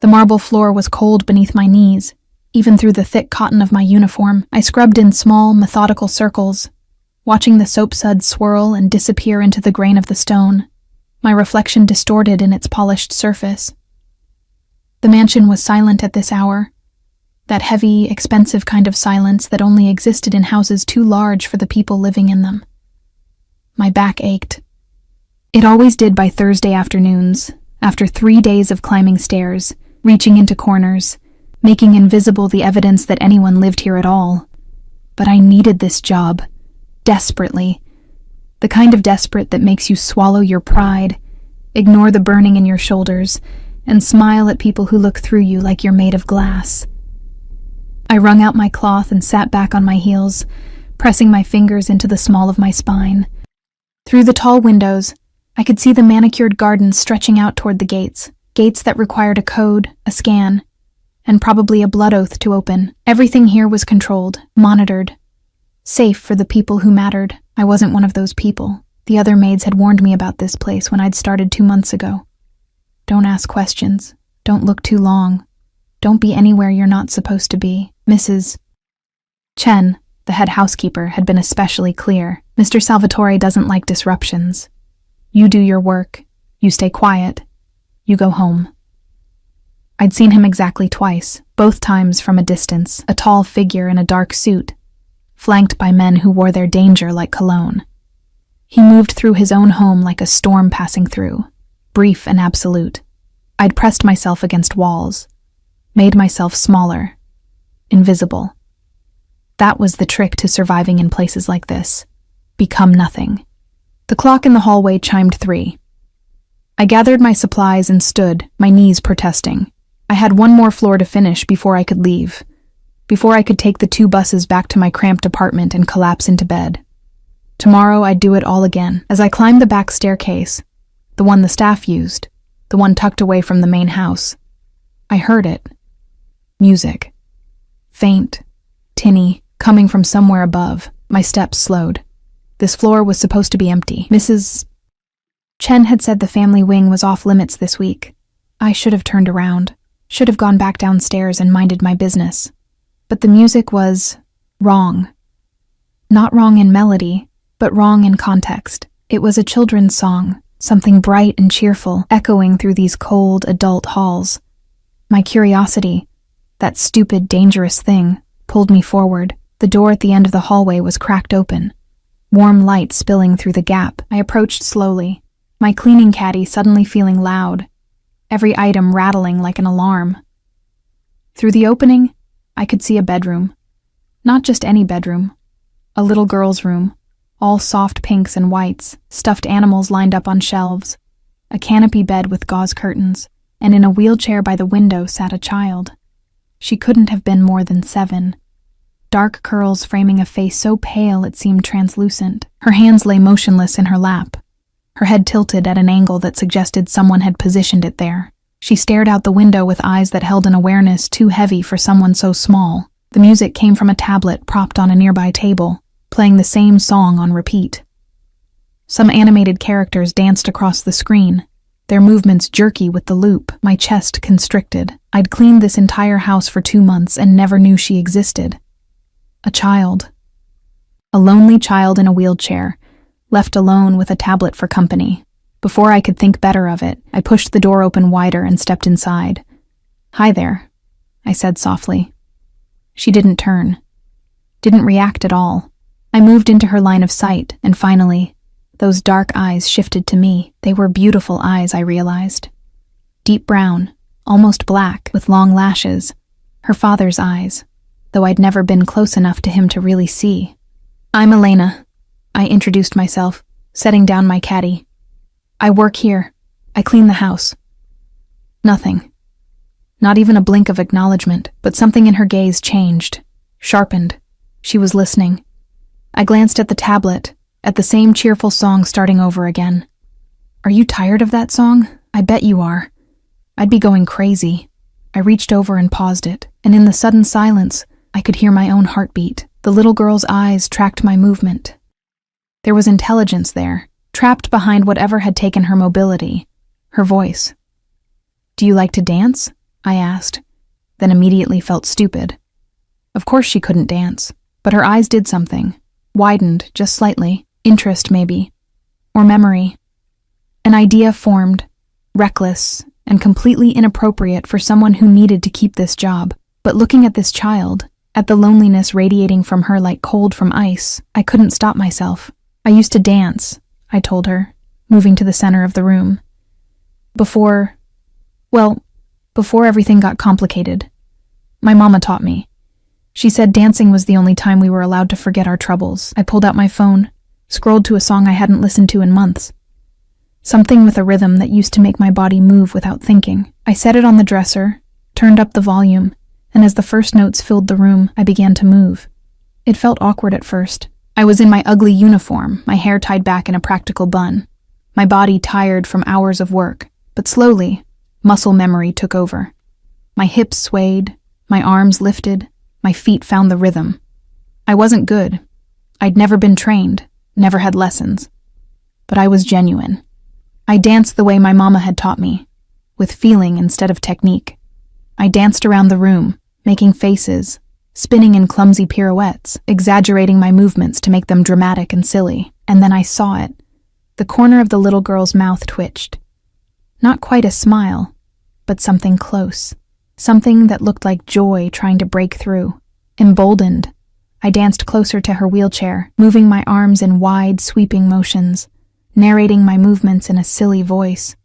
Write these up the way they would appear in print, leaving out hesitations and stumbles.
The marble floor was cold beneath my knees. Even through the thick cotton of my uniform, I scrubbed in small, methodical circles, watching the soap suds swirl and disappear into the grain of the stone, my reflection distorted in its polished surface. The mansion was silent at this hour, that heavy, expensive kind of silence that only existed in houses too large for the people living in them. My back ached. It always did by Thursday afternoons, after 3 days of climbing stairs, reaching into corners, making invisible the evidence that anyone lived here at all. But I needed this job, desperately. The kind of desperate that makes you swallow your pride, ignore the burning in your shoulders, and smile at people who look through you like you're made of glass. I wrung out my cloth and sat back on my heels, pressing my fingers into the small of my spine. Through the tall windows, I could see the manicured gardens stretching out toward the gates that required a code, a scan, and probably a blood oath to open. Everything here was controlled, monitored, safe for the people who mattered. I wasn't one of those people. The other maids had warned me about this place when I'd started 2 months ago. Don't ask questions. Don't look too long. Don't be anywhere you're not supposed to be. Mrs. Chen, the head housekeeper, had been especially clear. Mr. Salvatore doesn't like disruptions. You do your work. You stay quiet. You go home. I'd seen him exactly twice, both times from a distance, a tall figure in a dark suit, flanked by men who wore their danger like cologne. He moved through his own home like a storm passing through, brief and absolute. I'd pressed myself against walls, made myself smaller, invisible. That was the trick to surviving in places like this. Become nothing. The clock in the hallway chimed 3. I gathered my supplies and stood, my knees protesting. I had 1 more floor to finish before I could leave, before I could take the 2 buses back to my cramped apartment and collapse into bed. Tomorrow I'd do it all again. As I climbed the back staircase, the one the staff used, the one tucked away from the main house, I heard it. Music. Faint, tinny, coming from somewhere above. My steps slowed. This floor was supposed to be empty. Mrs. Chen had said the family wing was off limits this week. I should have turned around, should have gone back downstairs and minded my business. But the music was wrong. Not wrong in melody, but wrong in context. It was a children's song, something bright and cheerful, echoing through these cold, adult halls. My curiosity, that stupid, dangerous thing, pulled me forward. The door at the end of the hallway was cracked open, warm light spilling through the gap. I approached slowly, my cleaning caddy suddenly feeling loud, every item rattling like an alarm. Through the opening, I could see a bedroom. Not just any bedroom. A little girl's room, all soft pinks and whites, stuffed animals lined up on shelves, a canopy bed with gauze curtains, and in a wheelchair by the window sat a child. She couldn't have been more than 7. Dark curls framing a face so pale it seemed translucent. Her hands lay motionless in her lap, her head tilted at an angle that suggested someone had positioned it there. She stared out the window with eyes that held an awareness too heavy for someone so small. The music came from a tablet propped on a nearby table, playing the same song on repeat. Some animated characters danced across the screen, their movements jerky with the loop. My chest constricted. I'd cleaned this entire house for 2 months and never knew she existed. A child. A lonely child in a wheelchair, left alone with a tablet for company. Before I could think better of it, I pushed the door open wider and stepped inside. "Hi there," I said softly. She didn't turn. Didn't react at all. I moved into her line of sight, and finally, those dark eyes shifted to me. They were beautiful eyes, I realized. Deep brown, almost black, with long lashes. Her father's eyes, though I'd never been close enough to him to really see. "I'm Elena," I introduced myself, setting down my caddy. "I work here. I clean the house." Nothing. Not even a blink of acknowledgement, but something in her gaze changed, sharpened. She was listening. I glanced at the tablet, at the same cheerful song starting over again. "Are you tired of that song? I bet you are." I'd be going crazy. I reached over and paused it, and in the sudden silence, I could hear my own heartbeat. The little girl's eyes tracked my movement. There was intelligence there, trapped behind whatever had taken her mobility, her voice. "Do you like to dance?" I asked, then immediately felt stupid. Of course she couldn't dance, but her eyes did something, widened just slightly, interest maybe, or memory. An idea formed, reckless and completely inappropriate for someone who needed to keep this job. But looking at this child, at the loneliness radiating from her like cold from ice, I couldn't stop myself. I used to dance, I told her, moving to the center of the room. Before everything got complicated. My mama taught me. She said dancing was the only time we were allowed to forget our troubles. I pulled out my phone, scrolled to a song I hadn't listened to in months. Something with a rhythm that used to make my body move without thinking. I set it on the dresser, turned up the volume, and as the first notes filled the room, I began to move. It felt awkward at first. I was in my ugly uniform, my hair tied back in a practical bun, my body tired from hours of work, but slowly, muscle memory took over. My hips swayed, my arms lifted, my feet found the rhythm. I wasn't good. I'd never been trained, never had lessons. But I was genuine. I danced the way my mama had taught me, with feeling instead of technique. I danced around the room, making faces, spinning in clumsy pirouettes, exaggerating my movements to make them dramatic and silly. And then I saw it. The corner of the little girl's mouth twitched. Not quite a smile, but something close. Something that looked like joy trying to break through. Emboldened, I danced closer to her wheelchair, moving my arms in wide, sweeping motions, narrating my movements in a silly voice.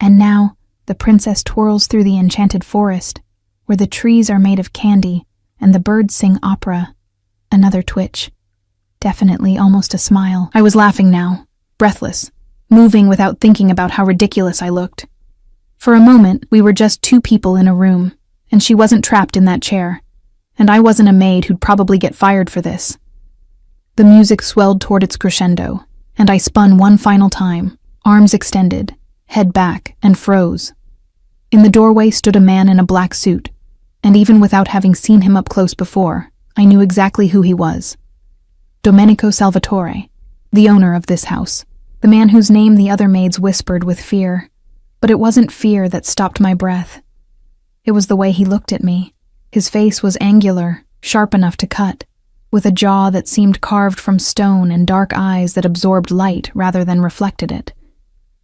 And now, the princess twirls through the enchanted forest, where the trees are made of candy and the birds sing opera. Another twitch. Definitely almost a smile. I was laughing now, breathless, moving without thinking about how ridiculous I looked. For a moment, we were just two people in a room, and she wasn't trapped in that chair, and I wasn't a maid who'd probably get fired for this. The music swelled toward its crescendo, and I spun one final time, arms extended, head back, and froze. In the doorway stood a man in a black suit, and even without having seen him up close before, I knew exactly who he was. Domenico Salvatore, the owner of this house, the man whose name the other maids whispered with fear. But it wasn't fear that stopped my breath. It was the way he looked at me. His face was angular, sharp enough to cut, with a jaw that seemed carved from stone and dark eyes that absorbed light rather than reflected it.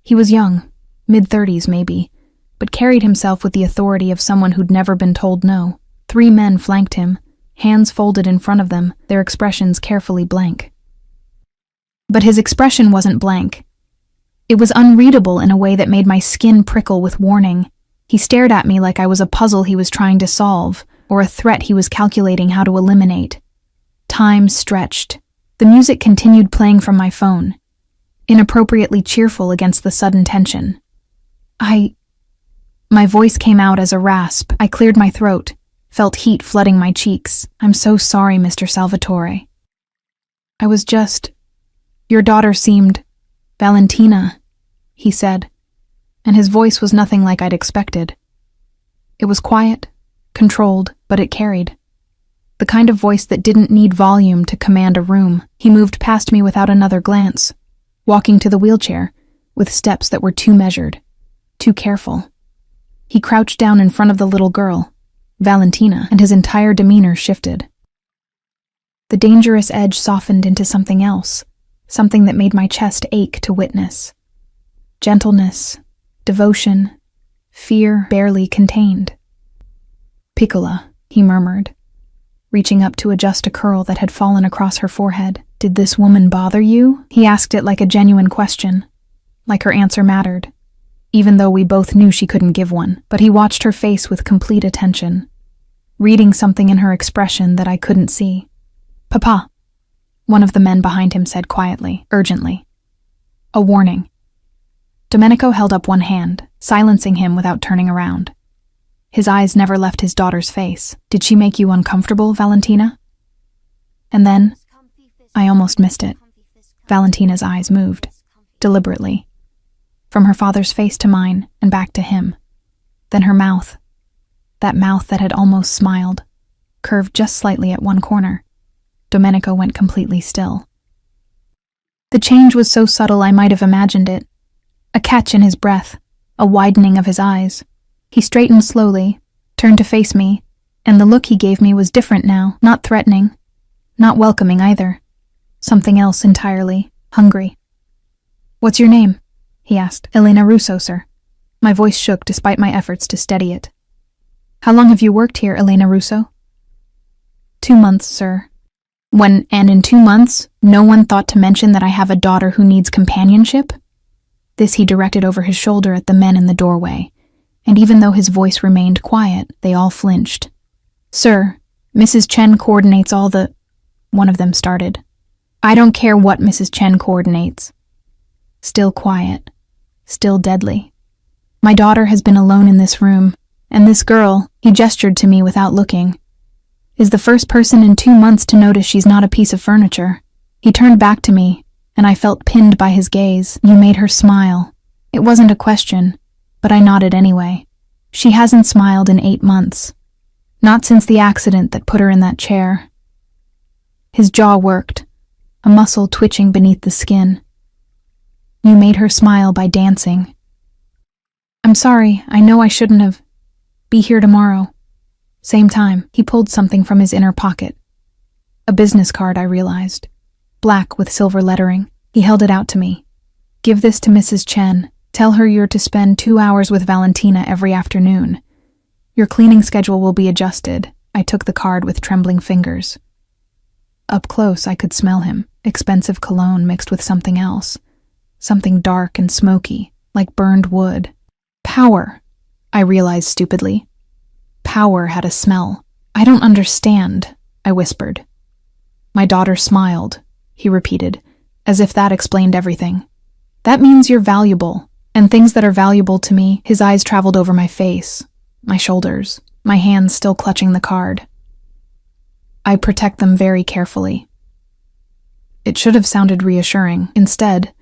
He was young, mid-30s maybe, but carried himself with the authority of someone who'd never been told no. 3 men flanked him, hands folded in front of them, their expressions carefully blank. But his expression wasn't blank. It was unreadable in a way that made my skin prickle with warning. He stared at me like I was a puzzle he was trying to solve, or a threat he was calculating how to eliminate. Time stretched. The music continued playing from my phone, inappropriately cheerful against the sudden tension. My voice came out as a rasp. I cleared my throat, felt heat flooding my cheeks. I'm so sorry, Mr. Salvatore. Your daughter seemed... Valentina, he said, and his voice was nothing like I'd expected. It was quiet, controlled, but it carried. The kind of voice that didn't need volume to command a room. He moved past me without another glance, walking to the wheelchair, with steps that were too measured, too careful. He crouched down in front of the little girl, Valentina, and his entire demeanor shifted. The dangerous edge softened into something else. Something that made my chest ache to witness. Gentleness, devotion, fear barely contained. Piccola, he murmured, reaching up to adjust a curl that had fallen across her forehead. Did this woman bother you? He asked it like a genuine question, like her answer mattered, even though we both knew she couldn't give one. But he watched her face with complete attention, reading something in her expression that I couldn't see. Papa, one of the men behind him said quietly, urgently. A warning. Domenico held up one hand, silencing him without turning around. His eyes never left his daughter's face. Did she make you uncomfortable, Valentina? And then, I almost missed it. Valentina's eyes moved, deliberately, from her father's face to mine and back to him. Then her mouth, that mouth that had almost smiled, curved just slightly at one corner. Domenico went completely still. The change was so subtle I might have imagined it. A catch in his breath, a widening of his eyes. He straightened slowly, turned to face me, and the look he gave me was different now, not threatening, not welcoming either. Something else entirely, hungry. "What's your name?" he asked. "Elena Russo, sir." My voice shook despite my efforts to steady it. "How long have you worked here, Elena Russo?" 2 months, sir." And in 2 months, no one thought to mention that I have a daughter who needs companionship? This he directed over his shoulder at the men in the doorway, and even though his voice remained quiet, they all flinched. "Sir, Mrs. Chen coordinates all the—" one of them started. "I don't care what Mrs. Chen coordinates." Still quiet. Still deadly. "My daughter has been alone in this room, and this girl," he gestured to me without looking, "is the first person in 2 months to notice she's not a piece of furniture." He turned back to me, and I felt pinned by his gaze. "You made her smile." It wasn't a question, but I nodded anyway. "She hasn't smiled in 8 months. Not since the accident that put her in that chair." His jaw worked, a muscle twitching beneath the skin. "You made her smile by dancing." "I'm sorry, I know I shouldn't have. Be here tomorrow. Same time." He pulled something from his inner pocket. A business card, I realized. Black with silver lettering. He held it out to me. "Give this to Mrs. Chen. Tell her you're to spend 2 hours with Valentina every afternoon. Your cleaning schedule will be adjusted." I took the card with trembling fingers. Up close, I could smell him. Expensive cologne mixed with something else. Something dark and smoky, like burned wood. Power, I realized stupidly. Power had a smell. "I don't understand," I whispered. "My daughter smiled," he repeated, as if that explained everything. "That means you're valuable, and things that are valuable to me." His eyes traveled over my face, my shoulders, my hands still clutching the card. "I protect them very carefully." It should have sounded reassuring. Instead,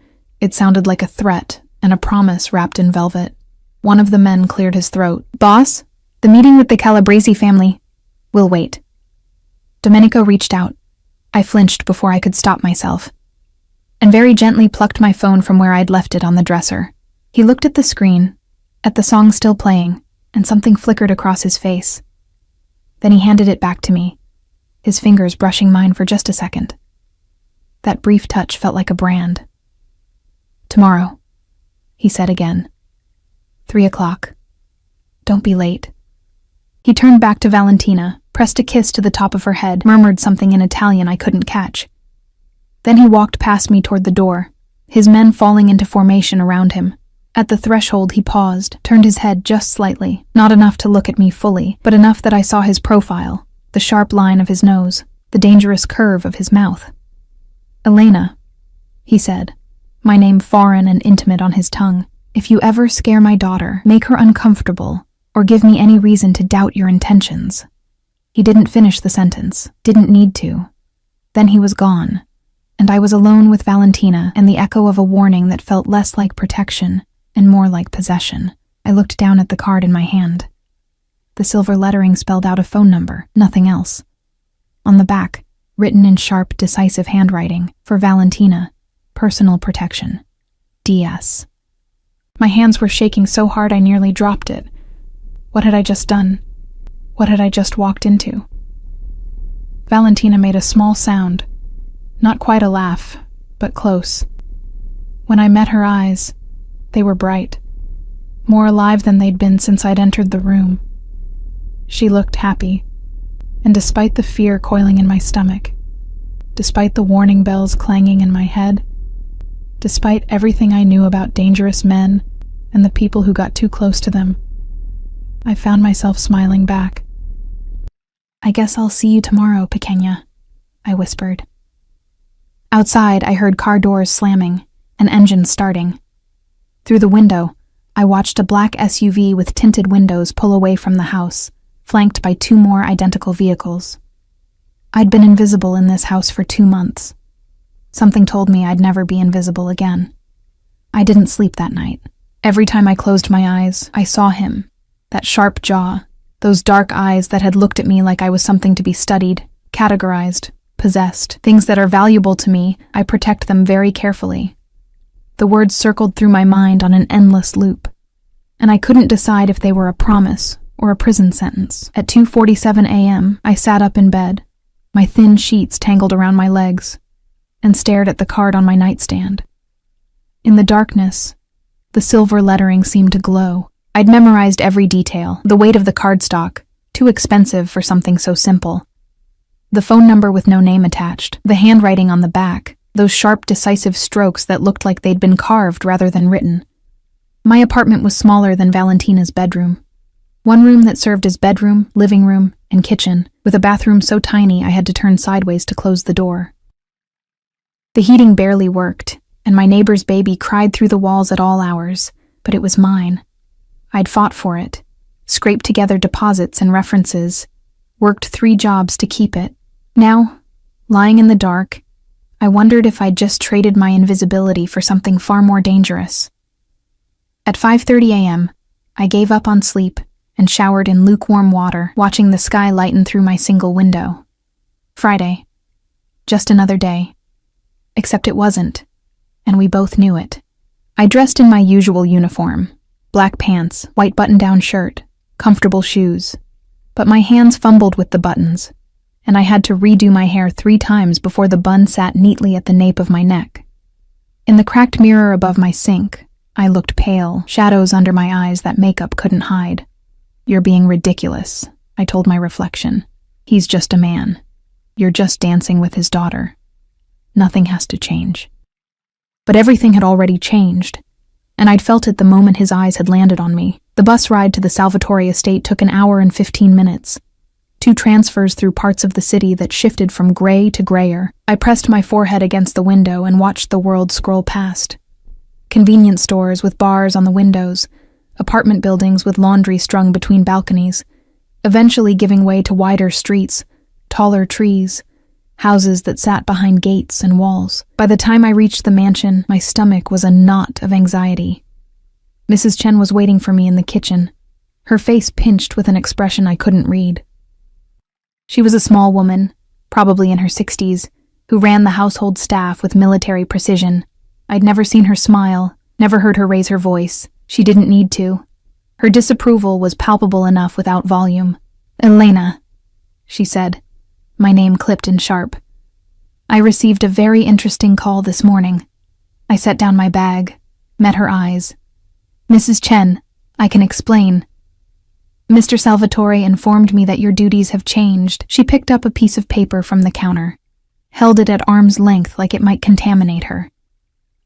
it sounded like a threat and a promise wrapped in velvet. One of the men cleared his throat. "Boss, the meeting with the Calabresi family will wait." Domenico reached out. I flinched before I could stop myself, and very gently plucked my phone from where I'd left it on the dresser. He looked at the screen, at the song still playing, and something flickered across his face. Then he handed it back to me, his fingers brushing mine for just a second. That brief touch felt like a brand. "Tomorrow," he said again. 3 o'clock. Don't be late." He turned back to Valentina, pressed a kiss to the top of her head, murmured something in Italian I couldn't catch. Then he walked past me toward the door, his men falling into formation around him. At the threshold he paused, turned his head just slightly, not enough to look at me fully, but enough that I saw his profile, the sharp line of his nose, the dangerous curve of his mouth. "Elena," he said, my name foreign and intimate on his tongue, "if you ever scare my daughter, make her uncomfortable, or give me any reason to doubt your intentions." He didn't finish the sentence, didn't need to. Then he was gone, and I was alone with Valentina and the echo of a warning that felt less like protection and more like possession. I looked down at the card in my hand. The silver lettering spelled out a phone number, nothing else. On the back, written in sharp, decisive handwriting, for Valentina, personal protection. DS. My hands were shaking so hard I nearly dropped it. What had I just done? What had I just walked into? Valentina made a small sound. Not quite a laugh, but close. When I met her eyes, they were bright, more alive than they'd been since I'd entered the room. She looked happy, and despite the fear coiling in my stomach, despite the warning bells clanging in my head, despite everything I knew about dangerous men and the people who got too close to them, I found myself smiling back. "I guess I'll see you tomorrow, Pequeña," I whispered. Outside, I heard car doors slamming, an engine starting. Through the window, I watched a black SUV with tinted windows pull away from the house, flanked by 2 more identical vehicles. I'd been invisible in this house for 2 months. Something told me I'd never be invisible again. I didn't sleep that night. Every time I closed my eyes, I saw him, that sharp jaw, those dark eyes that had looked at me like I was something to be studied, categorized, possessed. Things that are valuable to me, I protect them very carefully. The words circled through my mind on an endless loop, and I couldn't decide if they were a promise or a prison sentence. At 2:47 a.m., I sat up in bed, my thin sheets tangled around my legs, and stared at the card on my nightstand. In the darkness, the silver lettering seemed to glow. I'd memorized every detail, the weight of the cardstock, too expensive for something so simple. The phone number with no name attached, the handwriting on the back, those sharp, decisive strokes that looked like they'd been carved rather than written. My apartment was smaller than Valentina's bedroom. One room that served as bedroom, living room, and kitchen, with a bathroom so tiny I had to turn sideways to close the door. The heating barely worked, and my neighbor's baby cried through the walls at all hours, but it was mine. I'd fought for it, scraped together deposits and references, worked 3 jobs to keep it. Now, lying in the dark, I wondered if I'd just traded my invisibility for something far more dangerous. At 5:30 a.m., I gave up on sleep and showered in lukewarm water, watching the sky lighten through my single window. Friday. Just another day. Except it wasn't, and we both knew it. I dressed in my usual uniform, black pants, white button-down shirt, comfortable shoes. But my hands fumbled with the buttons, and I had to redo my hair 3 times before the bun sat neatly at the nape of my neck. In the cracked mirror above my sink, I looked pale, shadows under my eyes that makeup couldn't hide. "You're being ridiculous," I told my reflection. "He's just a man. You're just dancing with his daughter. Nothing has to change." But everything had already changed, and I'd felt it the moment his eyes had landed on me. The bus ride to the Salvatore estate took an hour and 15 minutes. 2 transfers through parts of the city that shifted from gray to grayer. I pressed my forehead against the window and watched the world scroll past. Convenience stores with bars on the windows, apartment buildings with laundry strung between balconies, eventually giving way to wider streets, taller trees, houses that sat behind gates and walls. By the time I reached the mansion, my stomach was a knot of anxiety. Mrs. Chen was waiting for me in the kitchen, her face pinched with an expression I couldn't read. She was a small woman, probably in her 60s, who ran the household staff with military precision. I'd never seen her smile, never heard her raise her voice. She didn't need to. Her disapproval was palpable enough without volume. "Elena," she said, my name clipped and sharp. "I received a very interesting call this morning." I set down my bag, met her eyes. "Mrs. Chen, I can explain. Mr. Salvatore informed me that your duties have changed." She picked up a piece of paper from the counter, held it at arm's length like it might contaminate her.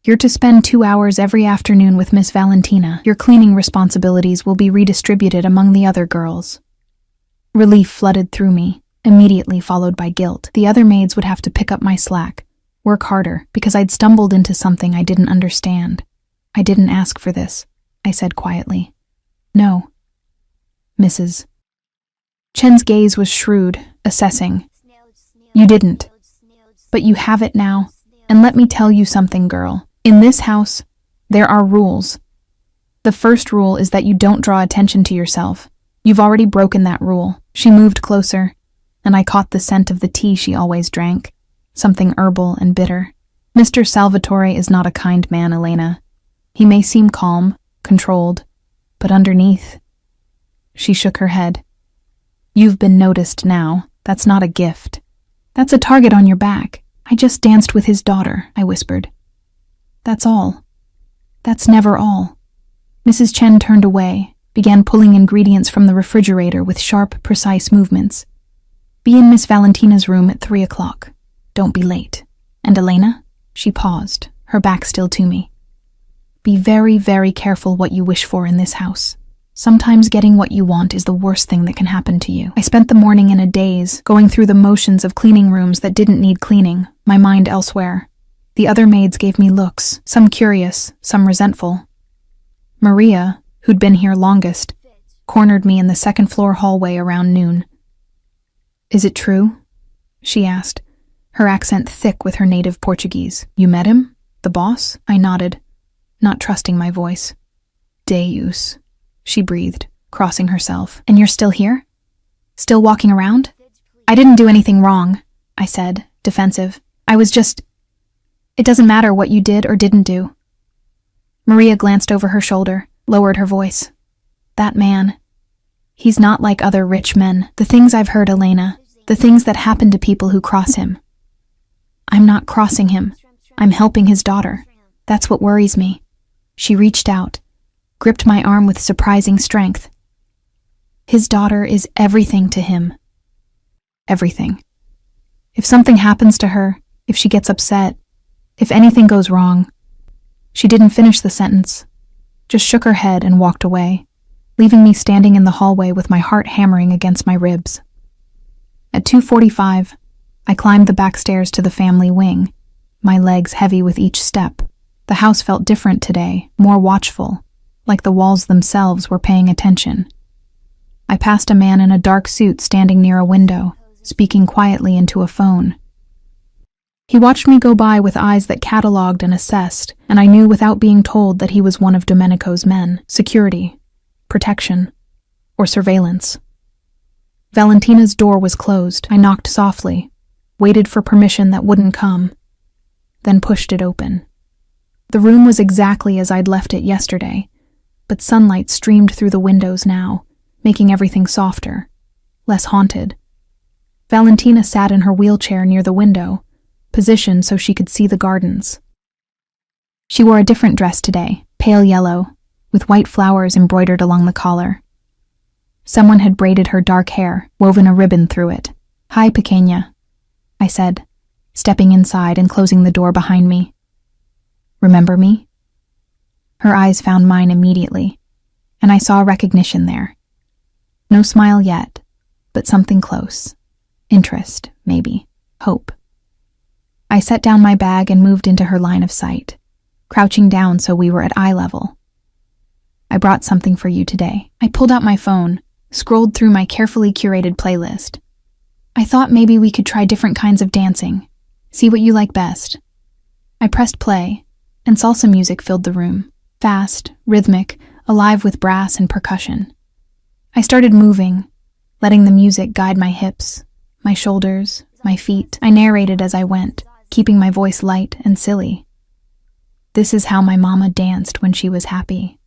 "You're to spend 2 hours every afternoon with Miss Valentina. Your cleaning responsibilities will be redistributed among the other girls." Relief flooded through me, immediately followed by guilt. The other maids would have to pick up my slack, work harder, because I'd stumbled into something I didn't understand. "I didn't ask for this," I said quietly. "No, Mrs. Chen's gaze was shrewd, assessing. "You didn't. But you have it now. And let me tell you something, girl. In this house, there are rules. The first rule is that you don't draw attention to yourself. You've already broken that rule." She moved closer, and I caught the scent of the tea she always drank, something herbal and bitter. "Mr. Salvatore is not a kind man, Elena. He may seem calm, controlled, but underneath..." She shook her head. "You've been noticed now. That's not a gift. That's a target on your back. I just danced with his daughter," I whispered. "That's all. That's never all." Mrs. Chen turned away, began pulling ingredients from the refrigerator with sharp, precise movements. "Be in Miss Valentina's room at 3 o'clock. Don't be late. And Elena?" She paused, her back still to me. "Be very, very careful what you wish for in this house. Sometimes getting what you want is the worst thing that can happen to you." I spent the morning in a daze, going through the motions of cleaning rooms that didn't need cleaning, my mind elsewhere. The other maids gave me looks, some curious, some resentful. Maria, who'd been here longest, cornered me in the second-floor hallway around noon. "Is it true?" she asked, her accent thick with her native Portuguese. "You met him? The boss?" I nodded, not trusting my voice. "Deus," she breathed, crossing herself. "And you're still here? Still walking around?" "I didn't do anything wrong," I said, defensive. "I was just... It doesn't matter what you did or didn't do." Maria glanced over her shoulder, lowered her voice. That man. He's not like other rich men. The things I've heard, Elena. The things that happen to people who cross him. I'm not crossing him. I'm helping his daughter. That's what worries me. She reached out, gripped my arm with surprising strength. His daughter is everything to him. Everything. If something happens to her, if she gets upset, if anything goes wrong. She didn't finish the sentence, just shook her head and walked away, leaving me standing in the hallway with my heart hammering against my ribs. At 2:45, I climbed the back stairs to the family wing, my legs heavy with each step. The house felt different today, more watchful, like the walls themselves were paying attention. I passed a man in a dark suit standing near a window, speaking quietly into a phone. He watched me go by with eyes that cataloged and assessed, and I knew without being told that he was one of Domenico's men. Security, protection, or surveillance. Valentina's door was closed. I knocked softly, waited for permission that wouldn't come, then pushed it open. The room was exactly as I'd left it yesterday, but sunlight streamed through the windows now, making everything softer, less haunted. Valentina sat in her wheelchair near the window, positioned so she could see the gardens. She wore a different dress today, pale yellow, with white flowers embroidered along the collar. Someone had braided her dark hair, woven a ribbon through it. "Hi, pequeña," I said, stepping inside and closing the door behind me. "Remember me?" Her eyes found mine immediately, and I saw recognition there. No smile yet, but something close. Interest, maybe. Hope. I set down my bag and moved into her line of sight, crouching down so we were at eye level. "I brought something for you today." I pulled out my phone, scrolled through my carefully curated playlist. "I thought maybe we could try different kinds of dancing. See what you like best." I pressed play, and salsa music filled the room. Fast, rhythmic, alive with brass and percussion. I started moving, letting the music guide my hips, my shoulders, my feet. I narrated as I went, keeping my voice light and silly. This is how my mama danced when she was happy.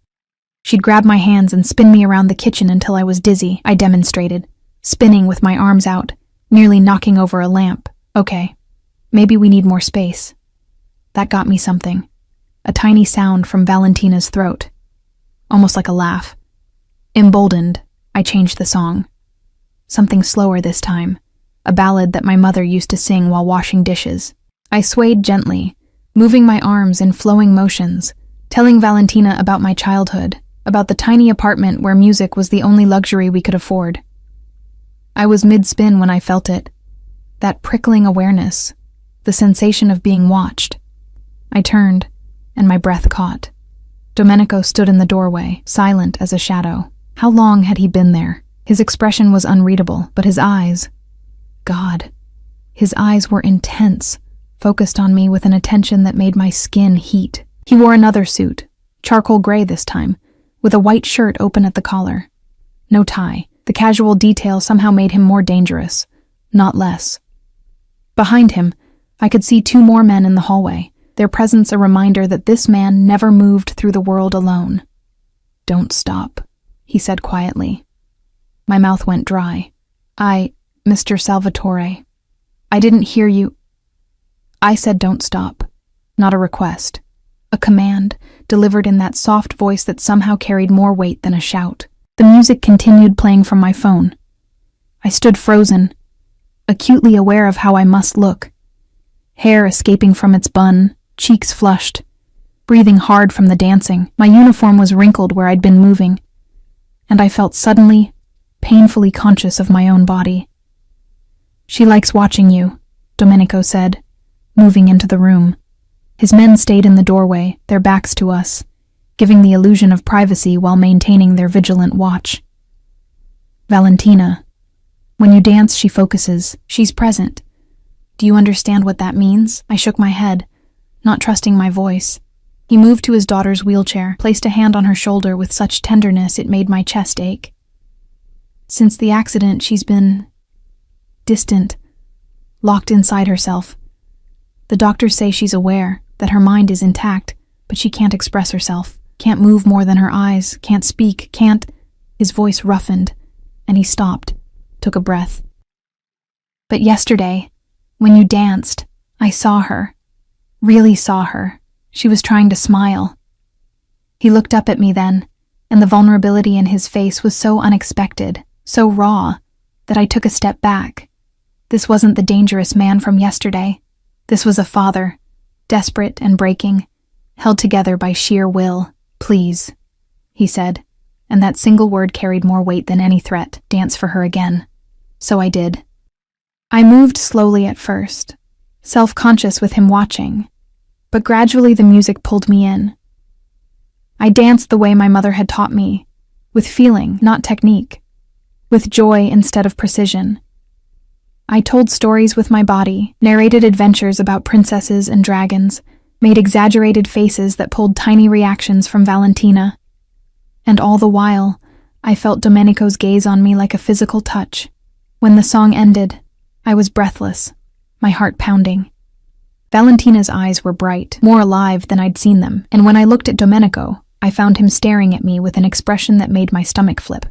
She'd grab my hands and spin me around the kitchen until I was dizzy, I demonstrated, spinning with my arms out, nearly knocking over a lamp. Okay, maybe we need more space. That got me something. A tiny sound from Valentina's throat, almost like a laugh. Emboldened, I changed the song. Something slower this time, a ballad that my mother used to sing while washing dishes. I swayed gently, moving my arms in flowing motions, telling Valentina about my childhood, about the tiny apartment where music was the only luxury we could afford. I was mid-spin when I felt it, that prickling awareness, the sensation of being watched. I turned, and my breath caught. Domenico stood in the doorway, silent as a shadow. How long had he been there? His expression was unreadable, but his eyes... God. His eyes were intense, focused on me with an attention that made my skin heat. He wore another suit, charcoal gray this time, with a white shirt open at the collar. No tie. The casual detail somehow made him more dangerous, not less. Behind him, I could see two more men in the hallway, their presence a reminder that this man never moved through the world alone. "Don't stop," he said quietly. My mouth went dry. Mr. Salvatore, I didn't hear you." I said don't stop, not a request. A command, delivered in that soft voice that somehow carried more weight than a shout. The music continued playing from my phone. I stood frozen, acutely aware of how I must look. Hair escaping from its bun, cheeks flushed, breathing hard from the dancing. My uniform was wrinkled where I'd been moving, and I felt suddenly, painfully conscious of my own body. "She likes watching you," Domenico said, moving into the room. His men stayed in the doorway, their backs to us, giving the illusion of privacy while maintaining their vigilant watch. "Valentina, when you dance, she focuses. She's present. Do you understand what that means?" I shook my head, not trusting my voice. He moved to his daughter's wheelchair, placed a hand on her shoulder with such tenderness it made my chest ache. "Since the accident, she's been distant, locked inside herself. The doctors say she's aware, that her mind is intact, but she can't express herself, can't move more than her eyes, can't speak, can't..." His voice roughened, and he stopped, took a breath. But yesterday, when you danced, I saw her. Really saw her. She was trying to smile. He looked up at me then, and the vulnerability in his face was so unexpected, so raw, that I took a step back. This wasn't the dangerous man from yesterday. This was a father, desperate and breaking, held together by sheer will. "Please," he said, and that single word carried more weight than any threat. "Dance for her again." So I did. I moved slowly at first, self-conscious with him watching, but gradually the music pulled me in. I danced the way my mother had taught me, with feeling, not technique, with joy instead of precision. I told stories with my body, narrated adventures about princesses and dragons, made exaggerated faces that pulled tiny reactions from Valentina. And all the while, I felt Domenico's gaze on me like a physical touch. When the song ended, I was breathless, my heart pounding. Valentina's eyes were bright, more alive than I'd seen them, and when I looked at Domenico, I found him staring at me with an expression that made my stomach flip.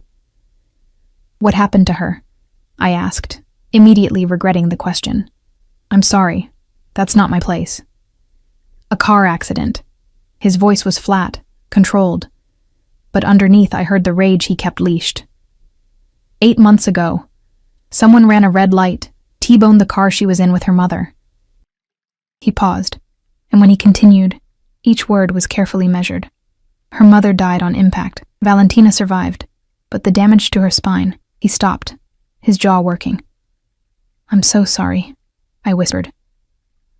"What happened to her?" I asked, immediately regretting the question. "I'm sorry. That's not my place." "A car accident." His voice was flat, controlled, but underneath I heard the rage he kept leashed. 8 months ago, someone ran a red light, T-boned the car she was in with her mother. He paused, and when he continued, each word was carefully measured. Her mother died on impact. Valentina survived, but the damage to her spine. He stopped, his jaw working. "I'm so sorry," I whispered.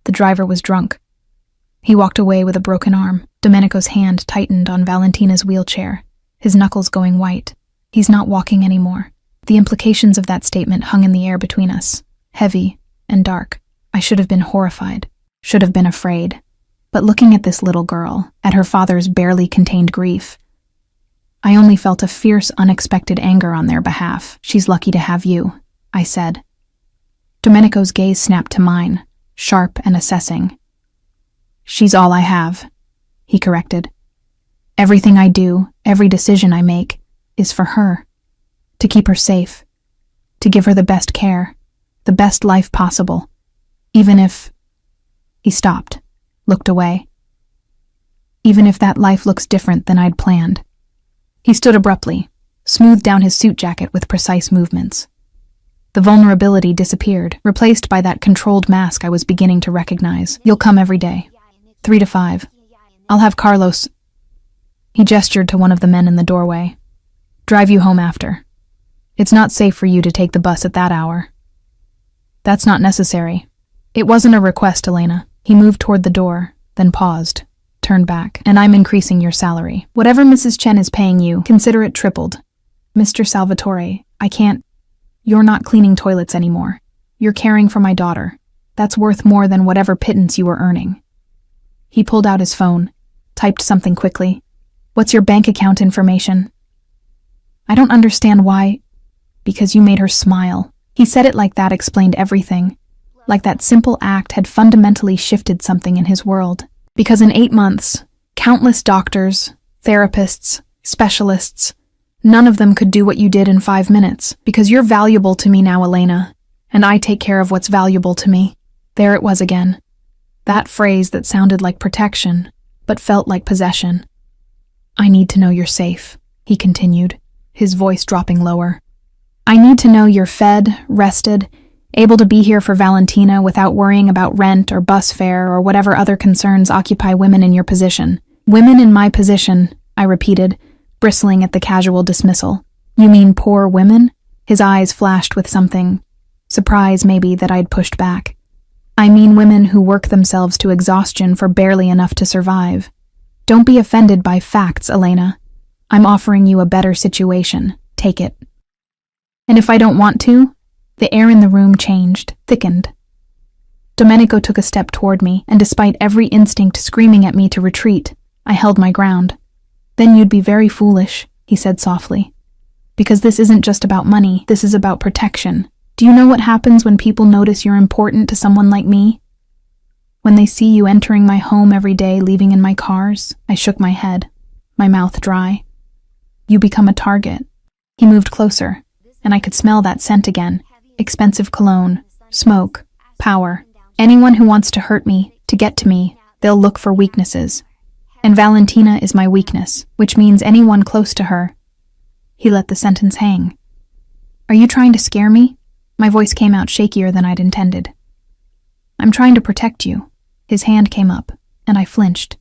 The driver was drunk. He walked away with a broken arm. Domenico's hand tightened on Valentina's wheelchair, his knuckles going white. "He's not walking anymore." The implications of that statement hung in the air between us, heavy and dark. I should have been horrified, should have been afraid. But looking at this little girl, at her father's barely contained grief, I only felt a fierce, unexpected anger on their behalf. "She's lucky to have you," I said. Domenico's gaze snapped to mine, sharp and assessing. "She's all I have," he corrected. "Everything I do, every decision I make, is for her. To keep her safe, to give her the best care, the best life possible, even if—" He stopped, looked away. "Even if that life looks different than I'd planned." He stood abruptly, smoothed down his suit jacket with precise movements. The vulnerability disappeared, replaced by that controlled mask I was beginning to recognize. "You'll come every day, 3 to 5. I'll have Carlos—" He gestured to one of the men in the doorway. "Drive you home after. It's not safe for you to take the bus at that hour." "That's not necessary." "It wasn't a request, Elena." He moved toward the door, then paused, turned back. "And I'm increasing your salary. Whatever Mrs. Chen is paying you, consider it tripled. Mr. Salvatore, I can't— You're not cleaning toilets anymore. You're caring for my daughter. That's worth more than whatever pittance you were earning." He pulled out his phone, typed something quickly. "What's your bank account information?" "I don't understand why—" "Because you made her smile." He said it like that explained everything, like that simple act had fundamentally shifted something in his world. Because in 8 months, countless doctors, therapists, specialists, none of them could do what you did in 5 minutes. Because you're valuable to me now, Elena, and I take care of what's valuable to me. There it was again. That phrase that sounded like protection, but felt like possession. "I need to know you're safe," he continued, his voice dropping lower. "I need to know you're fed, rested, able to be here for Valentina without worrying about rent or bus fare or whatever other concerns occupy women in your position." "Women in my position," I repeated, bristling at the casual dismissal. "You mean poor women?" His eyes flashed with something, surprise maybe, that I'd pushed back. "I mean women who work themselves to exhaustion for barely enough to survive. Don't be offended by facts, Elena. I'm offering you a better situation. Take it." "And if I don't want to?" The air in the room changed, thickened. Domenico took a step toward me, and despite every instinct screaming at me to retreat, I held my ground. "Then you'd be very foolish," he said softly. "Because this isn't just about money, this is about protection. Do you know what happens when people notice you're important to someone like me? When they see you entering my home every day, leaving in my cars?" I shook my head, my mouth dry. "You become a target. He moved closer, and I could smell that scent again. Expensive cologne, smoke, power. Anyone who wants to hurt me, to get to me, they'll look for weaknesses. And Valentina is my weakness, which means anyone close to her. He let the sentence hang. Are you trying to scare me? My voice came out shakier than I'd intended. I'm trying to protect you. His hand came up, and I flinched,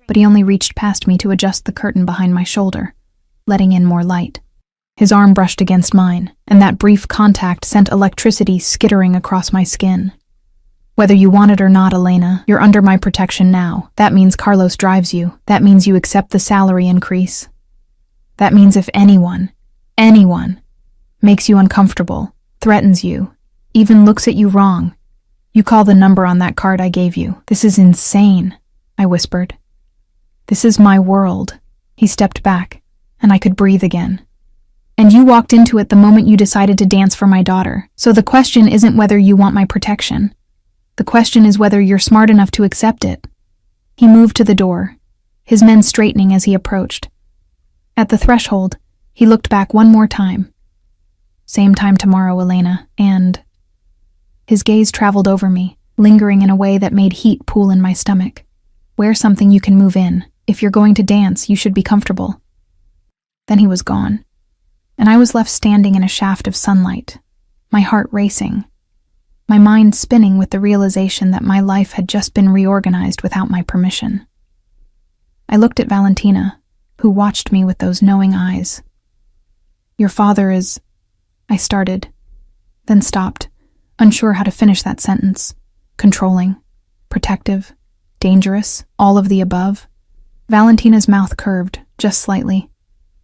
but he only reached past me to adjust the curtain behind my shoulder, letting in more light. His arm brushed against mine, and that brief contact sent electricity skittering across my skin. Whether you want it or not, Elena, you're under my protection now. That means Carlos drives you. That means you accept the salary increase. That means if anyone makes you uncomfortable, threatens you, even looks at you wrong, you call the number on that card I gave you. This is insane, I whispered. This is my world. He stepped back, and I could breathe again. And you walked into it the moment you decided to dance for my daughter. So the question isn't whether you want my protection. The question is whether you're smart enough to accept it. He moved to the door, his men straightening as he approached. At the threshold, he looked back one more time. Same time tomorrow, Elena, and... His gaze traveled over me, lingering in a way that made heat pool in my stomach. Wear something you can move in. If you're going to dance, you should be comfortable. Then he was gone, and I was left standing in a shaft of sunlight, my heart racing, my mind spinning with the realization that my life had just been reorganized without my permission. I looked at Valentina, who watched me with those knowing eyes. Your father is... I started, then stopped, unsure how to finish that sentence. Controlling, protective, dangerous, all of the above. Valentina's mouth curved, just slightly.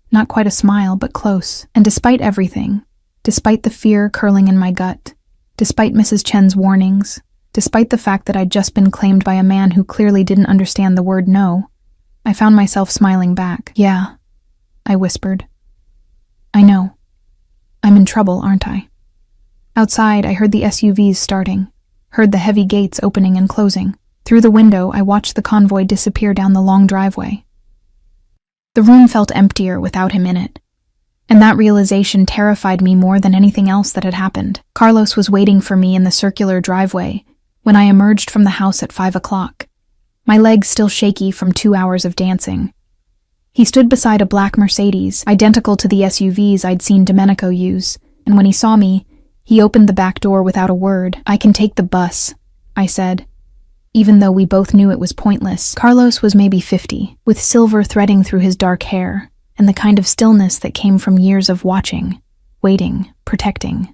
Not quite a smile, but close. And despite everything, despite the fear curling in my gut, despite Mrs. Chen's warnings, despite the fact that I'd just been claimed by a man who clearly didn't understand the word no, I found myself smiling back. Yeah, I whispered. I know. I'm in trouble, aren't I? Outside, I heard the SUVs starting, heard the heavy gates opening and closing. Through the window, I watched the convoy disappear down the long driveway. The room felt emptier without him in it, and that realization terrified me more than anything else that had happened. Carlos was waiting for me in the circular driveway when I emerged from the house at 5 o'clock, my legs still shaky from 2 hours of dancing. He stood beside a black Mercedes, identical to the SUVs I'd seen Domenico use, and when he saw me, he opened the back door without a word. I can take the bus, I said, even though we both knew it was pointless. Carlos was maybe 50, with silver threading through his dark hair, and the kind of stillness that came from years of watching, waiting, protecting.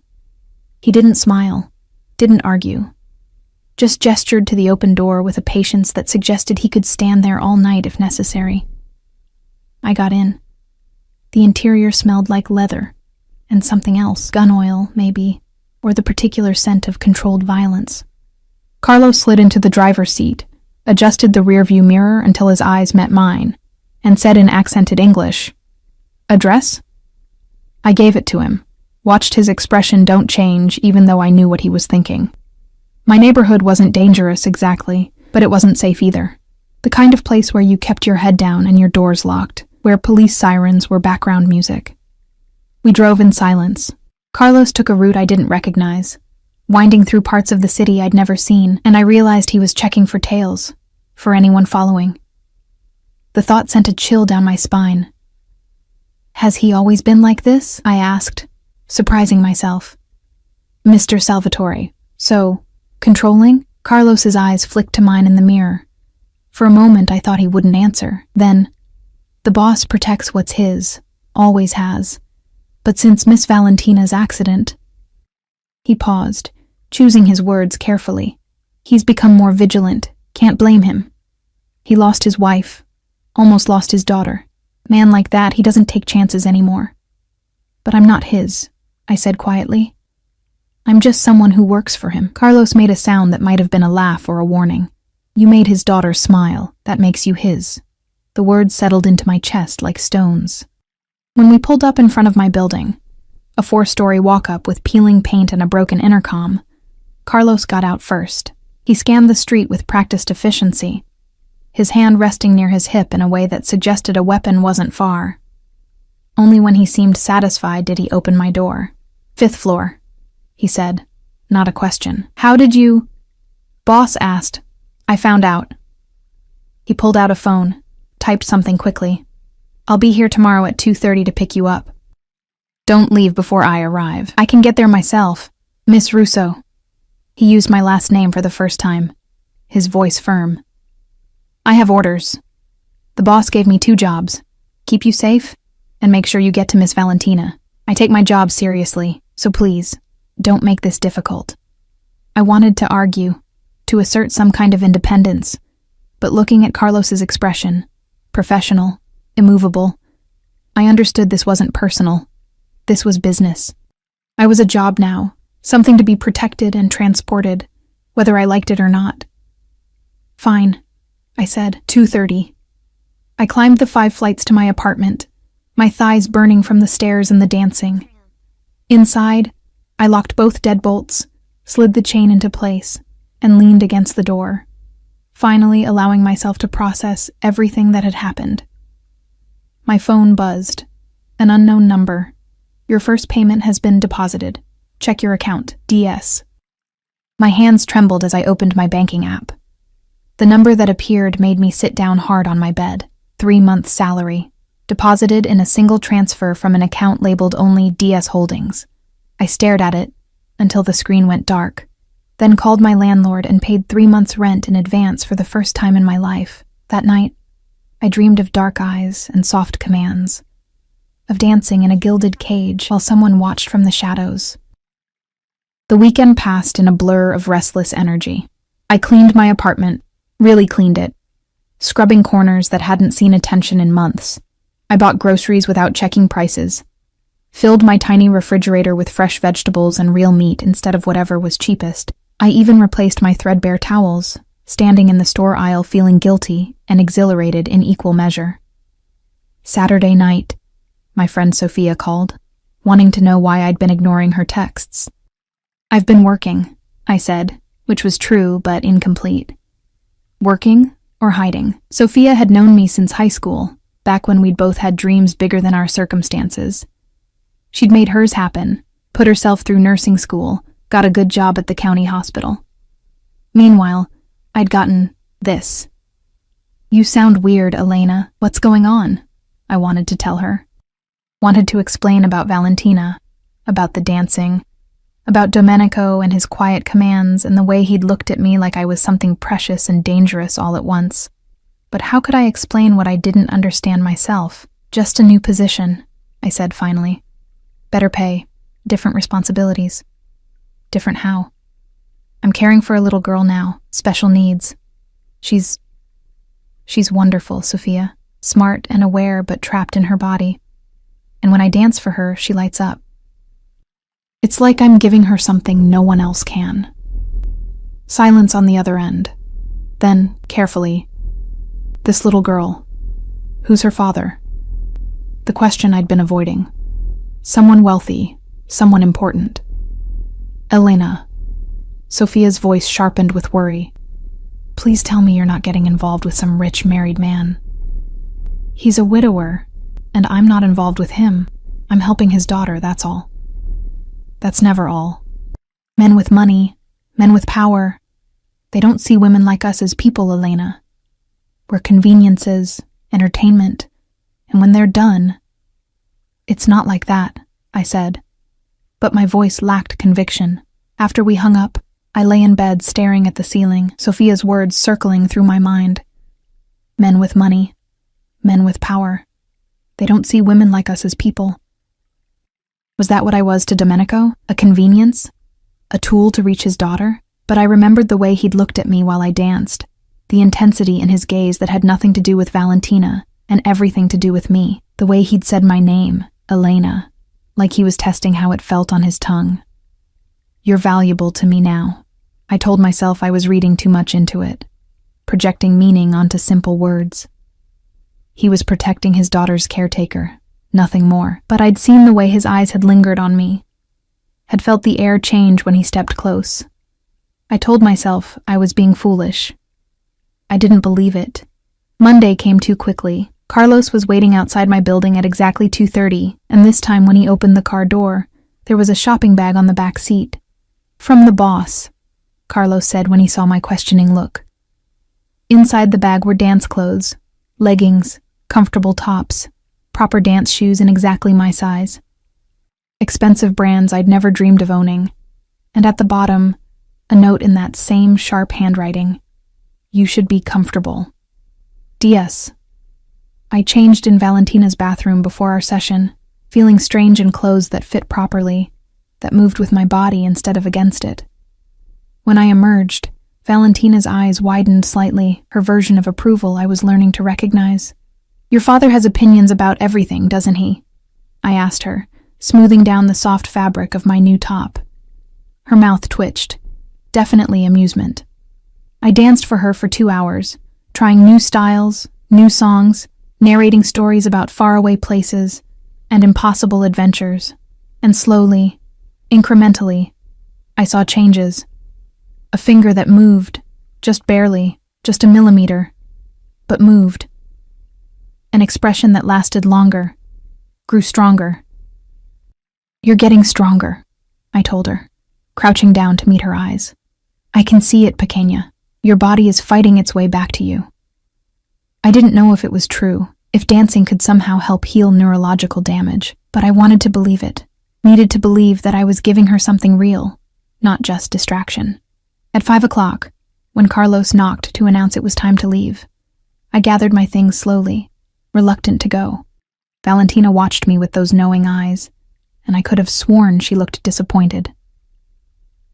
He didn't smile, didn't argue, just gestured to the open door with a patience that suggested he could stand there all night if necessary. I got in. The interior smelled like leather, and something else, gun oil, maybe, or the particular scent of controlled violence. Carlos slid into the driver's seat, adjusted the rearview mirror until his eyes met mine, and said in accented English, "Address?" I gave it to him, watched his expression don't change even though I knew what he was thinking. My neighborhood wasn't dangerous exactly, but it wasn't safe either. The kind of place where you kept your head down and your doors locked, where police sirens were background music. We drove in silence. Carlos took a route I didn't recognize, winding through parts of the city I'd never seen, and I realized he was checking for tails, for anyone following. The thought sent a chill down my spine. Has he always been like this? I asked, surprising myself. Mr. Salvatore. So, controlling? Carlos's eyes flicked to mine in the mirror. For a moment I thought he wouldn't answer. Then, the boss protects what's his, always has. But since Miss Valentina's accident... He paused, choosing his words carefully. He's become more vigilant, can't blame him. He lost his wife, almost lost his daughter. Man like that, he doesn't take chances anymore. But I'm not his, I said quietly. I'm just someone who works for him. Carlos made a sound that might have been a laugh or a warning. You made his daughter smile, that makes you his. The words settled into my chest like stones. When we pulled up in front of my building, a 4-story walk-up with peeling paint and a broken intercom, Carlos got out first. He scanned the street with practiced efficiency, his hand resting near his hip in a way that suggested a weapon wasn't far. Only when he seemed satisfied did he open my door. "5th floor," he said, not a question. "How did you—" "Boss asked. I found out." He pulled out a phone, typed something quickly. "I'll be here tomorrow at 2:30 to pick you up. Don't leave before I arrive. I can get there myself. Miss Russo." He used my last name for the first time, his voice firm. "I have orders. The boss gave me 2 jobs. Keep you safe, and make sure you get to Miss Valentina. I take my job seriously, so please, don't make this difficult." I wanted to argue, to assert some kind of independence, but looking at Carlos's expression, professional, immovable, I understood this wasn't personal. This was business. I was a job now, something to be protected and transported, whether I liked it or not. "Fine," I said, 2:30. I climbed the 5 flights to my apartment, my thighs burning from the stairs and the dancing. Inside, I locked both deadbolts, slid the chain into place, and leaned against the door, finally allowing myself to process everything that had happened. My phone buzzed. An unknown number. "Your first payment has been deposited. Check your account, DS." My hands trembled as I opened my banking app. The number that appeared made me sit down hard on my bed. 3 months' salary, deposited in a single transfer from an account labeled only DS Holdings. I stared at it until the screen went dark, then called my landlord and paid 3 months' rent in advance for the first time in my life. That night, I dreamed of dark eyes and soft commands, of dancing in a gilded cage while someone watched from the shadows. The weekend passed in a blur of restless energy. I cleaned my apartment, really cleaned it, scrubbing corners that hadn't seen attention in months. I bought groceries without checking prices, filled my tiny refrigerator with fresh vegetables and real meat instead of whatever was cheapest. I even replaced my threadbare towels, standing in the store aisle feeling guilty and exhilarated in equal measure. Saturday night, my friend Sophia called, wanting to know why I'd been ignoring her texts. "I've been working," I said, which was true but incomplete. Working or hiding? Sophia had known me since high school, back when we'd both had dreams bigger than our circumstances. She'd made hers happen, put herself through nursing school, got a good job at the county hospital. Meanwhile, I'd gotten this. "You sound weird, Elena. What's going on?" I wanted to tell her. Wanted to explain about Valentina, about the dancing, about Domenico and his quiet commands and the way he'd looked at me like I was something precious and dangerous all at once. But how could I explain what I didn't understand myself? "Just a new position," I said finally. "Better pay, different responsibilities." "Different how?" "I'm caring for a little girl now, special needs. She's wonderful, Sophia, smart and aware but trapped in her body. And when I dance for her, she lights up. It's like I'm giving her something no one else can." Silence on the other end. Then, carefully, "This little girl, who's her father?" The question I'd been avoiding. Someone wealthy, someone important. "Elena." Sophia's voice sharpened with worry. "Please tell me you're not getting involved with some rich married man." "He's a widower, and I'm not involved with him. I'm helping his daughter, that's all." "That's never all. Men with money, men with power, they don't see women like us as people, Elena. We're conveniences, entertainment, and when they're done—" "It's not like that," I said, but my voice lacked conviction. After we hung up, I lay in bed staring at the ceiling, Sophia's words circling through my mind. Men with money, men with power. They don't see women like us as people. Was that what I was to Domenico? A convenience? A tool to reach his daughter? But I remembered the way he'd looked at me while I danced, the intensity in his gaze that had nothing to do with Valentina and everything to do with me, the way he'd said my name, Elena, like he was testing how it felt on his tongue. "You're valuable to me now." I told myself I was reading too much into it, projecting meaning onto simple words. He was protecting his daughter's caretaker, nothing more. But I'd seen the way his eyes had lingered on me, had felt the air change when he stepped close. I told myself I was being foolish. I didn't believe it. Monday came too quickly, Carlos was waiting outside my building at exactly 2:30, and this time when he opened the car door, there was a shopping bag on the back seat. "From the boss," Carlos said when he saw my questioning look. Inside the bag were dance clothes, leggings, comfortable tops, proper dance shoes in exactly my size. Expensive brands I'd never dreamed of owning. And at the bottom, a note in that same sharp handwriting. "You should be comfortable. DS." I changed in Valentina's bathroom before our session, feeling strange in clothes that fit properly, that moved with my body instead of against it. When I emerged, Valentina's eyes widened slightly, her version of approval I was learning to recognize. "Your father has opinions about everything, doesn't he?" I asked her, smoothing down the soft fabric of my new top. Her mouth twitched, definitely amusement. I danced for her for 2 hours, trying new styles, new songs, narrating stories about faraway places and impossible adventures. And slowly, incrementally, I saw changes. A finger that moved, just barely, just a millimeter, but moved. An expression that lasted longer, grew stronger. "You're getting stronger," I told her, crouching down to meet her eyes. "I can see it, Pequeña. Your body is fighting its way back to you." I didn't know if it was true, if dancing could somehow help heal neurological damage, but I wanted to believe it, needed to believe that I was giving her something real, not just distraction. At 5 o'clock, when Carlos knocked to announce it was time to leave, I gathered my things slowly, reluctant to go. Valentina watched me with those knowing eyes, and I could have sworn she looked disappointed.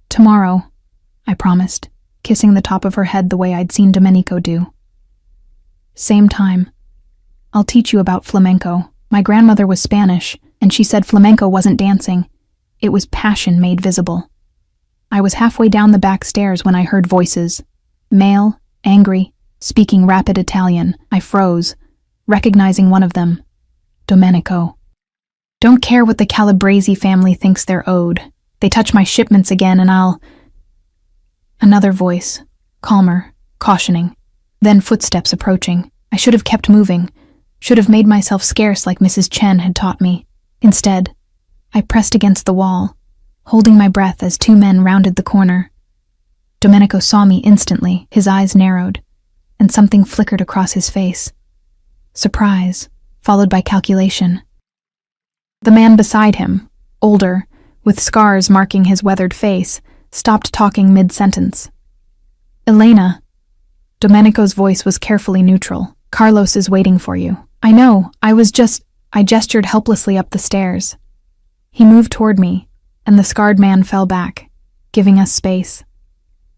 "Tomorrow," I promised, kissing the top of her head the way I'd seen Domenico do. "Same time. I'll teach you about flamenco. My grandmother was Spanish, and she said flamenco wasn't dancing. It was passion made visible." I was halfway down the back stairs when I heard voices. Male, angry, speaking rapid Italian. I froze, recognizing one of them. Domenico. "Don't care what the Calabresi family thinks they're owed. They touch my shipments again and I'll..." Another voice, calmer, cautioning. Then footsteps approaching. I should have kept moving, should have made myself scarce like Mrs. Chen had taught me. Instead, I pressed against the wall, holding my breath as 2 men rounded the corner. Domenico saw me instantly, his eyes narrowed, and something flickered across his face. Surprise, followed by calculation. The man beside him, older, with scars marking his weathered face, stopped talking mid-sentence. "Elena," Domenico's voice was carefully neutral. "Carlos is waiting for you." "I know, I gestured helplessly up the stairs. He moved toward me, and the scarred man fell back, giving us space.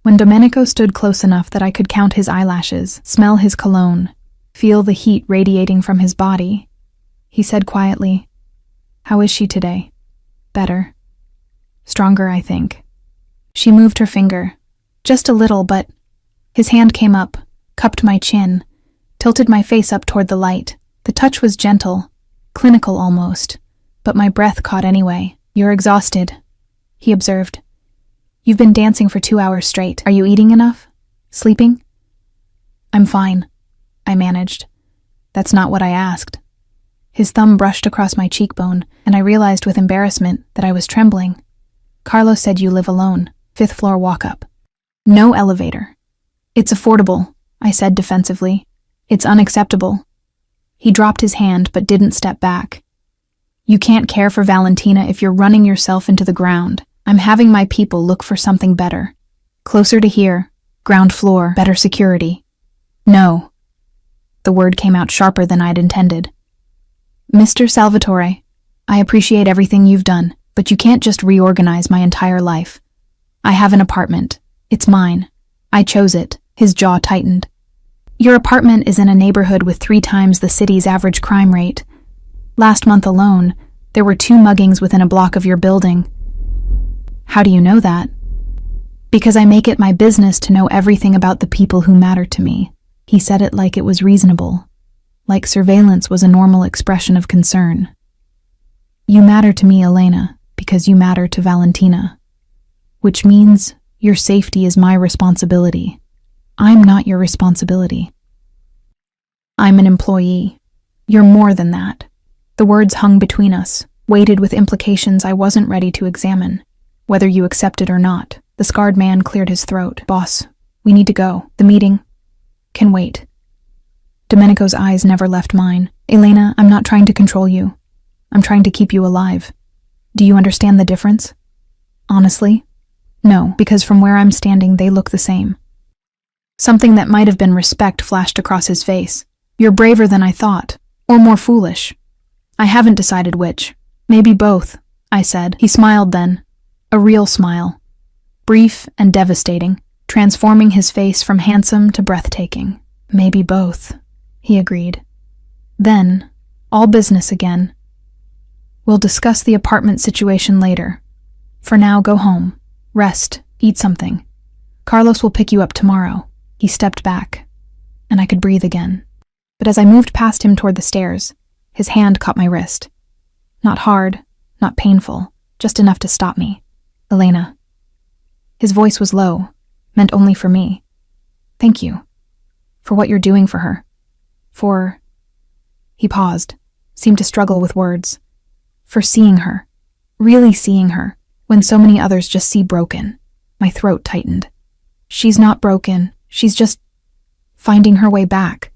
When Domenico stood close enough that I could count his eyelashes, smell his cologne, feel the heat radiating from his body, he said quietly, "How is she today?" "Better. Stronger, I think." She moved her finger, just a little, but his hand came up, cupped my chin, tilted my face up toward the light. The touch was gentle, clinical almost, but my breath caught anyway. "You're exhausted," he observed. "You've been dancing for 2 hours straight. Are you eating enough? Sleeping?" "I'm fine," I managed. "That's not what I asked." His thumb brushed across my cheekbone, and I realized with embarrassment that I was trembling. "Carlos said you live alone. 5th floor walk-up. No elevator." "It's affordable," I said defensively. "It's unacceptable." He dropped his hand but didn't step back. "You can't care for Valentina if you're running yourself into the ground. I'm having my people look for something better. Closer to here, ground floor, better security." "No." The word came out sharper than I'd intended. "Mr. Salvatore, I appreciate everything you've done, but you can't just reorganize my entire life. I have an apartment. It's mine. I chose it." His jaw tightened. "Your apartment is in a neighborhood with 3 times the city's average crime rate. Last month alone, there were 2 muggings within a block of your building." "How do you know that?" "Because I make it my business to know everything about the people who matter to me." He said it like it was reasonable, like surveillance was a normal expression of concern. "You matter to me, Elena, because you matter to Valentina. Which means your safety is my responsibility. I'm not your responsibility. I'm an employee, You're more than that. The words hung between us, weighted with implications I wasn't ready to examine. Whether you accept it or not, the scarred man cleared his throat. Boss, we need to go. The meeting can wait. Domenico's eyes never left mine. Elena, I'm not trying to control you. I'm trying to keep you alive. Do you understand the difference? Honestly, no, because from where I'm standing, they look the same. Something that might have been respect flashed across his face. You're braver than I thought, or more foolish. I haven't decided which. Maybe both, I said. He smiled then, a real smile, brief and devastating, transforming his face from handsome to breathtaking. Maybe both, he agreed. Then, all business again. We'll discuss the apartment situation later. For now, go home, rest, eat something. Carlos will pick you up tomorrow. He stepped back, and I could breathe again. But as I moved past him toward the stairs, his hand caught my wrist. Not hard, not painful, just enough to stop me. Elena. His voice was low, meant only for me. Thank you. For what you're doing for her. For... He paused, seemed to struggle with words. For seeing her. Really seeing her, when so many others just see broken. My throat tightened. She's not broken, she's just... finding her way back.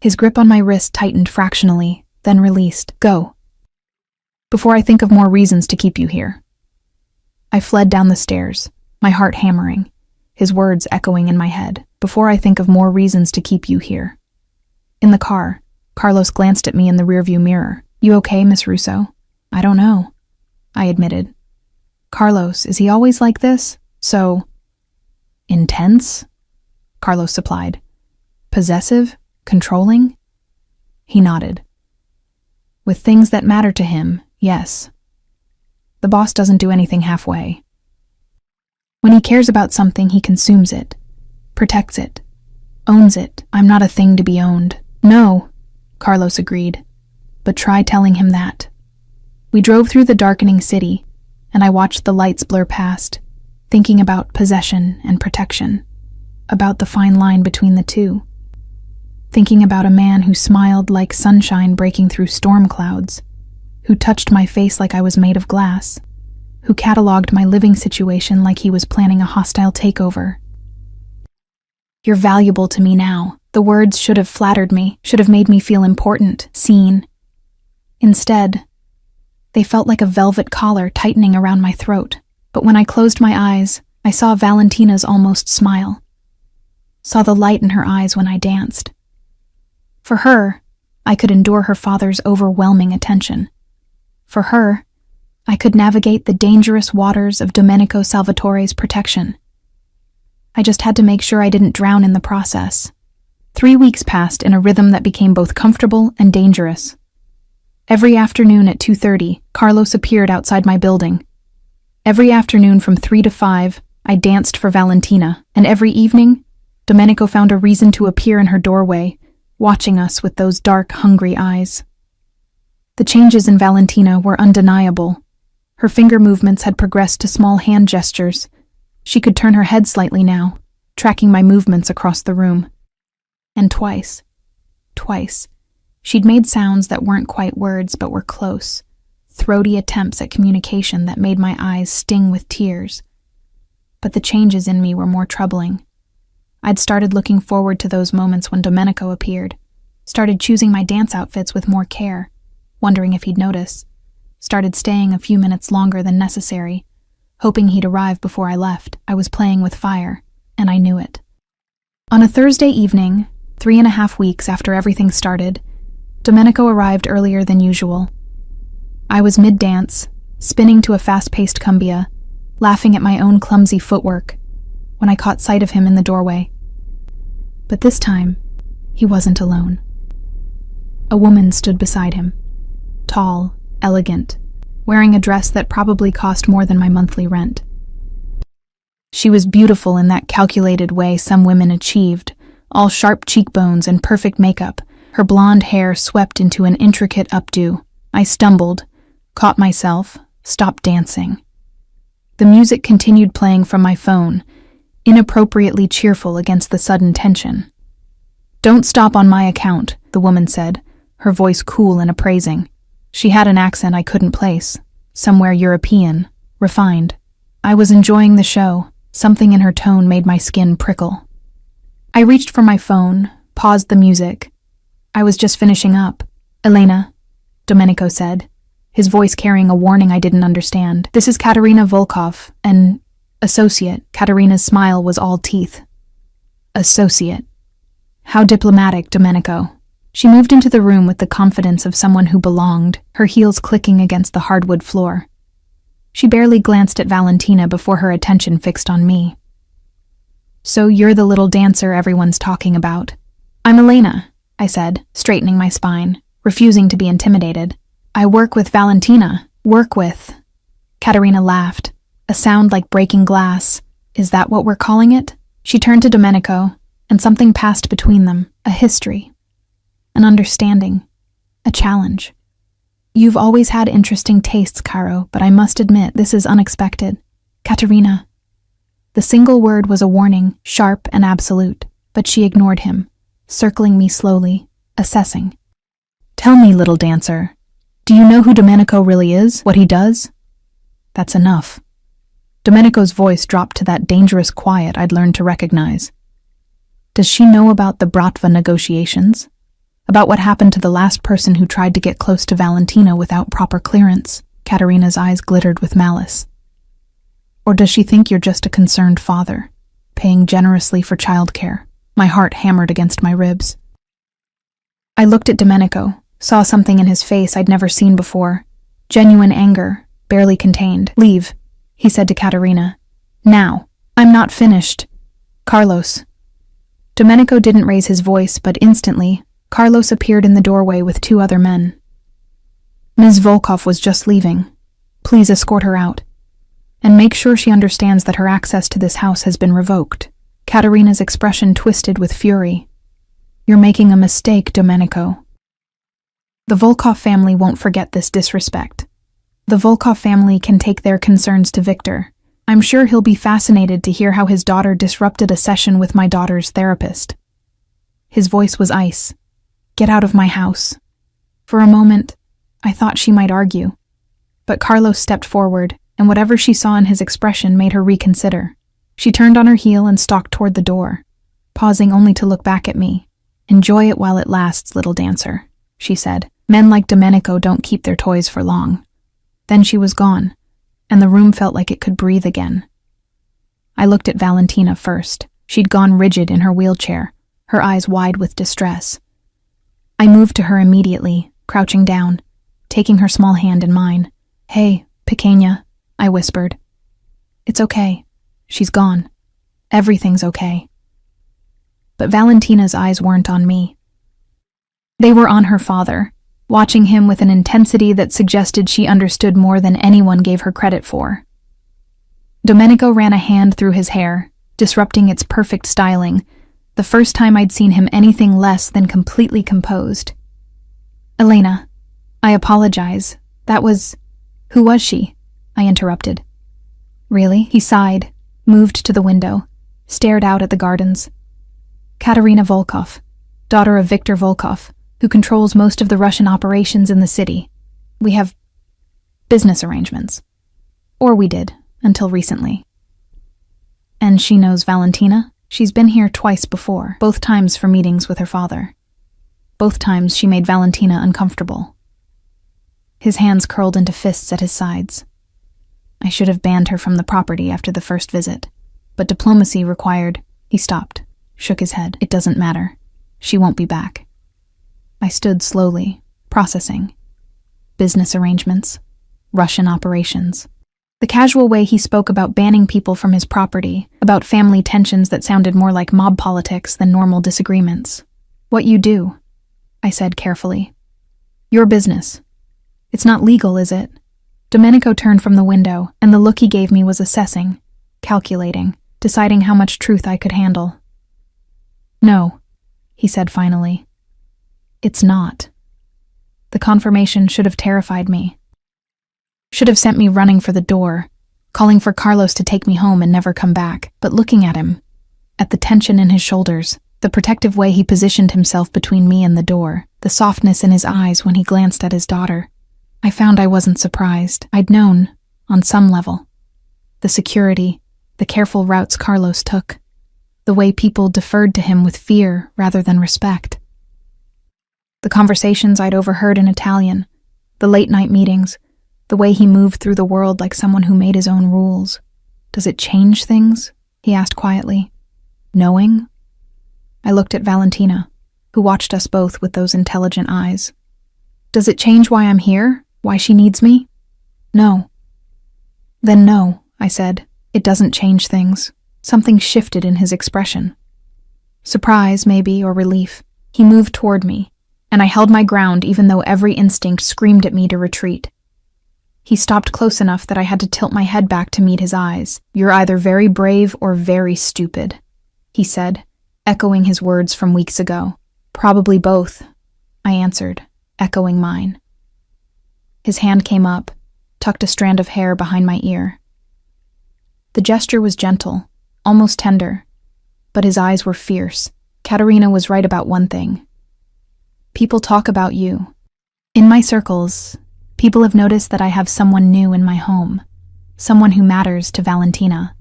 His grip on my wrist tightened fractionally, then released. Go. Before I think of more reasons to keep you here. I fled down the stairs, my heart hammering, his words echoing in my head. Before I think of more reasons to keep you here. In the car, Carlos glanced at me in the rearview mirror. You okay, Miss Russo? I don't know, I admitted. Carlos, is he always like this? So... intense? Carlos supplied. Possessive? Controlling? He nodded. With things that matter to him, yes. The boss doesn't do anything halfway. When he cares about something, he consumes it, protects it, owns it. I'm not a thing to be owned. No, Carlos agreed, but try telling him that. We drove through the darkening city, and I watched the lights blur past, thinking about possession and protection, about the fine line between the two. Thinking about a man who smiled like sunshine breaking through storm clouds, who touched my face like I was made of glass, who cataloged my living situation like he was planning a hostile takeover. You're valuable to me now. The words should have flattered me, should have made me feel important, seen. Instead, they felt like a velvet collar tightening around my throat. But when I closed my eyes, I saw Valentina's almost smile. Saw the light in her eyes when I danced. For her, I could endure her father's overwhelming attention. For her, I could navigate the dangerous waters of Domenico Salvatore's protection. I just had to make sure I didn't drown in the process. 3 weeks passed in a rhythm that became both comfortable and dangerous. Every afternoon at 2:30, Carlos appeared outside my building. Every afternoon from 3 to 5, I danced for Valentina, and every evening, Domenico found a reason to appear in her doorway, watching us with those dark, hungry eyes. The changes in Valentina were undeniable. Her finger movements had progressed to small hand gestures. She could turn her head slightly now, tracking my movements across the room. And twice, she'd made sounds that weren't quite words but were close, throaty attempts at communication that made my eyes sting with tears. But the changes in me were more troubling. I'd started looking forward to those moments when Domenico appeared, started choosing my dance outfits with more care, wondering if he'd notice, started staying a few minutes longer than necessary, hoping he'd arrive before I left. I was playing with fire, and I knew it. On a Thursday evening, 3.5 weeks after everything started, Domenico arrived earlier than usual. I was mid-dance, spinning to a fast-paced cumbia, laughing at my own clumsy footwork, when I caught sight of him in the doorway. But this time, he wasn't alone. A woman stood beside him, tall, elegant, wearing a dress that probably cost more than my monthly rent. She was beautiful in that calculated way some women achieved, all sharp cheekbones and perfect makeup, her blonde hair swept into an intricate updo. I stumbled, caught myself, stopped dancing. The music continued playing from my phone, inappropriately cheerful against the sudden tension. "Don't stop on my account," the woman said, her voice cool and appraising. She had an accent I couldn't place, somewhere European, refined. I was enjoying the show. Something in her tone made my skin prickle. I reached for my phone, paused the music. I was just finishing up. "Elena," Domenico said, his voice carrying a warning I didn't understand. "This is Katerina Volkov, an associate." Katerina's smile was all teeth. "Associate. How diplomatic, Domenico." She moved into the room with the confidence of someone who belonged, her heels clicking against the hardwood floor. She barely glanced at Valentina before her attention fixed on me. "So you're the little dancer everyone's talking about." "I'm Elena," I said, straightening my spine, refusing to be intimidated. "I work with Valentina." "Work with?" Katerina laughed, a sound like breaking glass. "Is that what we're calling it?" She turned to Domenico, and something passed between them, a history, an understanding, a challenge. "You've always had interesting tastes, Caro, but I must admit this is unexpected." "Katerina." The single word was a warning, sharp and absolute, but she ignored him, circling me slowly, assessing. "Tell me, little dancer, do you know who Domenico really is, what he does?" "That's enough." Domenico's voice dropped to that dangerous quiet I'd learned to recognize. "Does she know about the Bratva negotiations? About what happened to the last person who tried to get close to Valentina without proper clearance?" Katerina's eyes glittered with malice. "Or does she think you're just a concerned father, paying generously for childcare?" My heart hammered against my ribs. I looked at Domenico, saw something in his face I'd never seen before. Genuine anger, barely contained. "Leave," he said to Katerina. "Now. I'm not finished." "Carlos." Domenico didn't raise his voice, but instantly, Carlos appeared in the doorway with 2 other men. "Ms. Volkov was just leaving. Please escort her out. And make sure she understands that her access to this house has been revoked." Katerina's expression twisted with fury. "You're making a mistake, Domenico. The Volkov family won't forget this disrespect. The Volkov family can take their concerns to Victor. I'm sure he'll be fascinated to hear how his daughter disrupted a session with my daughter's therapist." His voice was ice. "Get out of my house." For a moment, I thought she might argue. But Carlos stepped forward, and whatever she saw in his expression made her reconsider. She turned on her heel and stalked toward the door, pausing only to look back at me. "Enjoy it while it lasts, little dancer," she said. "Men like Domenico don't keep their toys for long." Then she was gone, and the room felt like it could breathe again. I looked at Valentina first. She'd gone rigid in her wheelchair, her eyes wide with distress. I moved to her immediately, crouching down, taking her small hand in mine. "Hey, pequeña," I whispered. "It's okay. She's gone. Everything's okay." But Valentina's eyes weren't on me. They were on her father, watching him with an intensity that suggested she understood more than anyone gave her credit for. Domenico ran a hand through his hair, disrupting its perfect styling, the first time I'd seen him anything less than completely composed. "Elena, I apologize. That was—" "Who was she?" I interrupted. "Really?" He sighed, moved to the window, stared out at the gardens. "Katerina Volkov, daughter of Victor Volkov, who controls most of the Russian operations in the city. We have business arrangements. Or we did, until recently." "And she knows Valentina? She's been here twice before, both times for meetings with her father. Both times she made Valentina uncomfortable." His hands curled into fists at his sides. "I should have banned her from the property after the first visit, but diplomacy required—" He stopped, shook his head. "It doesn't matter. She won't be back." I stood slowly, processing. Business arrangements, Russian operations. The casual way he spoke about banning people from his property, about family tensions that sounded more like mob politics than normal disagreements. "What you do," I said carefully. "Your business. It's not legal, is it?" Domenico turned from the window, and the look he gave me was assessing, calculating, deciding how much truth I could handle. "No," he said finally. "It's not." The confirmation should have terrified me. Should have sent me running for the door, calling for Carlos to take me home and never come back. But looking at him, at the tension in his shoulders, The protective way he positioned himself between me and the door, the softness in his eyes when he glanced at his daughter. I found I wasn't surprised. I'd known, on some level. The security, the careful routes Carlos took, the way people deferred to him with fear rather than respect. The conversations I'd overheard in Italian, the late-night meetings, the way he moved through the world like someone who made his own rules. Does it change things? He asked quietly. Knowing? I looked at Valentina, who watched us both with those intelligent eyes. Does it change why I'm here? Why she needs me? No. Then no, I said. It doesn't change things. Something shifted in his expression. Surprise, maybe, or relief. He moved toward me, and I held my ground even though every instinct screamed at me to retreat. He stopped close enough that I had to tilt my head back to meet his eyes. You're either very brave or very stupid, he said, echoing his words from weeks ago. Probably both, I answered, echoing mine. His hand came up, tucked a strand of hair behind my ear. The gesture was gentle, almost tender, but his eyes were fierce. Katerina was right about one thing. People talk about you. In my circles, people have noticed that I have someone new in my home, someone who matters to Valentina.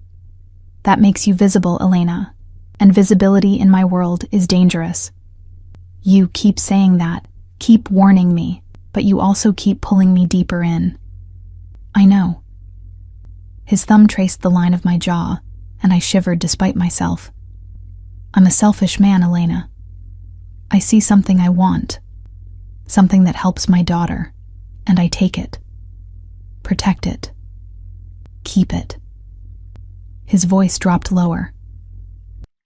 That makes you visible, Elena, and visibility in my world is dangerous. You keep saying that, keep warning me, but you also keep pulling me deeper in. I know. His thumb traced the line of my jaw, and I shivered despite myself. I'm a selfish man, Elena. I see something I want, something that helps my daughter, and I take it. Protect it. Keep it. His voice dropped lower.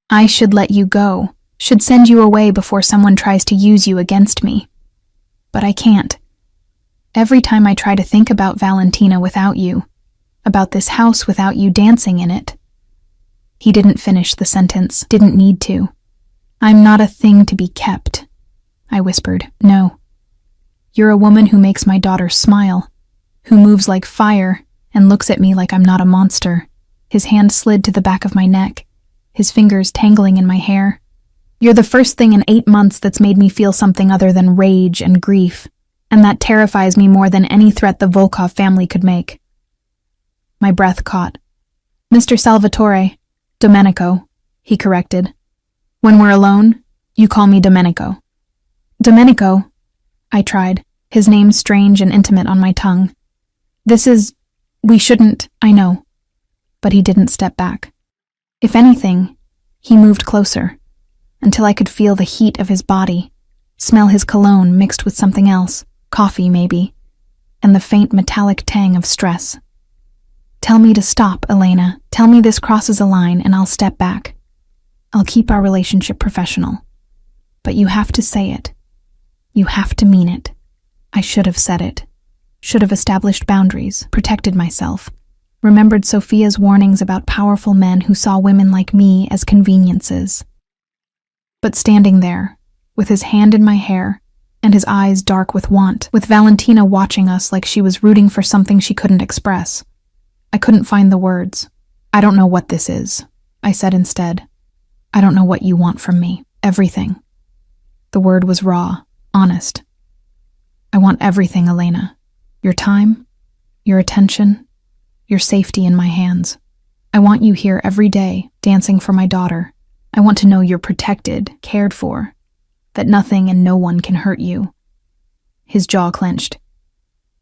I should let you go, should send you away before someone tries to use you against me. But I can't. Every time I try to think about Valentina without you, about this house without you dancing in it. He didn't finish the sentence, didn't need to. I'm not a thing to be kept, I whispered. No. You're a woman who makes my daughter smile, who moves like fire and looks at me like I'm not a monster. His hand slid to the back of my neck, his fingers tangling in my hair. You're the first thing in 8 months that's made me feel something other than rage and grief, and that terrifies me more than any threat the Volkov family could make. My breath caught. Mr. Salvatore, Domenico, he corrected. When we're alone, you call me Domenico. Domenico, I tried, his name strange and intimate on my tongue. We shouldn't, I know. But he didn't step back. If anything, he moved closer, until I could feel the heat of his body, smell his cologne mixed with something else, coffee maybe, and the faint metallic tang of stress. Tell me to stop, Elena. Tell me this crosses a line and I'll step back. I'll keep our relationship professional. But you have to say it. You have to mean it. I should have said it. Should have established boundaries, protected myself, remembered Sophia's warnings about powerful men who saw women like me as conveniences. But standing there, with his hand in my hair, and his eyes dark with want, with Valentina watching us like she was rooting for something she couldn't express, I couldn't find the words. I don't know what this is, I said instead. I don't know what you want from me. Everything. The word was raw, honest. I want everything, Elena. Your time, your attention, your safety in my hands. I want you here every day, dancing for my daughter. I want to know you're protected, cared for, that nothing and no one can hurt you. His jaw clenched.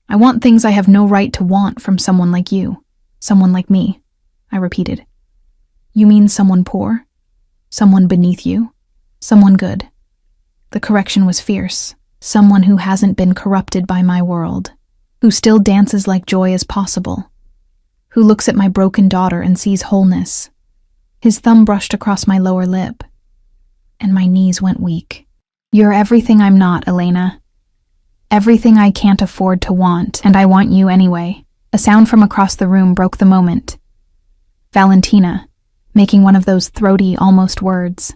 I want things I have no right to want from someone like you. Someone like me, I repeated. You mean someone poor? Someone beneath you? Someone good? The correction was fierce. Someone who hasn't been corrupted by my world, who still dances like joy is possible, who looks at my broken daughter and sees wholeness. His thumb brushed across my lower lip, and my knees went weak. You're everything I'm not, Elena. Everything I can't afford to want, and I want you anyway. A sound from across the room broke the moment. Valentina, making one of those throaty, almost words.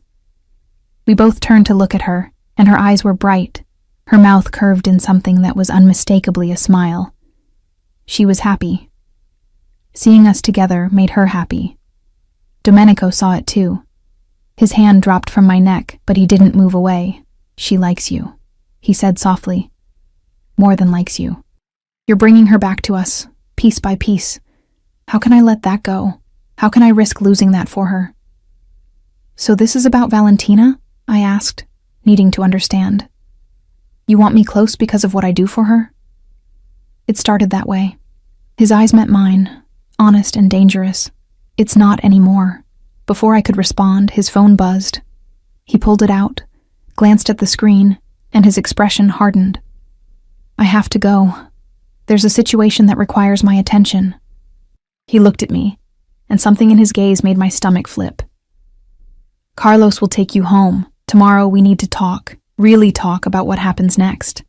We both turned to look at her, and her eyes were bright, her mouth curved in something that was unmistakably a smile. She was happy. Seeing us together made her happy. Domenico saw it too. His hand dropped from my neck, but he didn't move away. "She likes you," he said softly. "More than likes you. You're bringing her back to us, piece by piece. How can I let that go? How can I risk losing that for her?" "So this is about Valentina?" I asked, needing to understand. "You want me close because of what I do for her?" It started that way. His eyes met mine, honest and dangerous. "It's not anymore." Before I could respond, his phone buzzed. He pulled it out, glanced at the screen, and his expression hardened. "I have to go. There's a situation that requires my attention." He looked at me, and something in his gaze made my stomach flip. "Carlos will take you home. Tomorrow we need to talk, really talk about what happens next.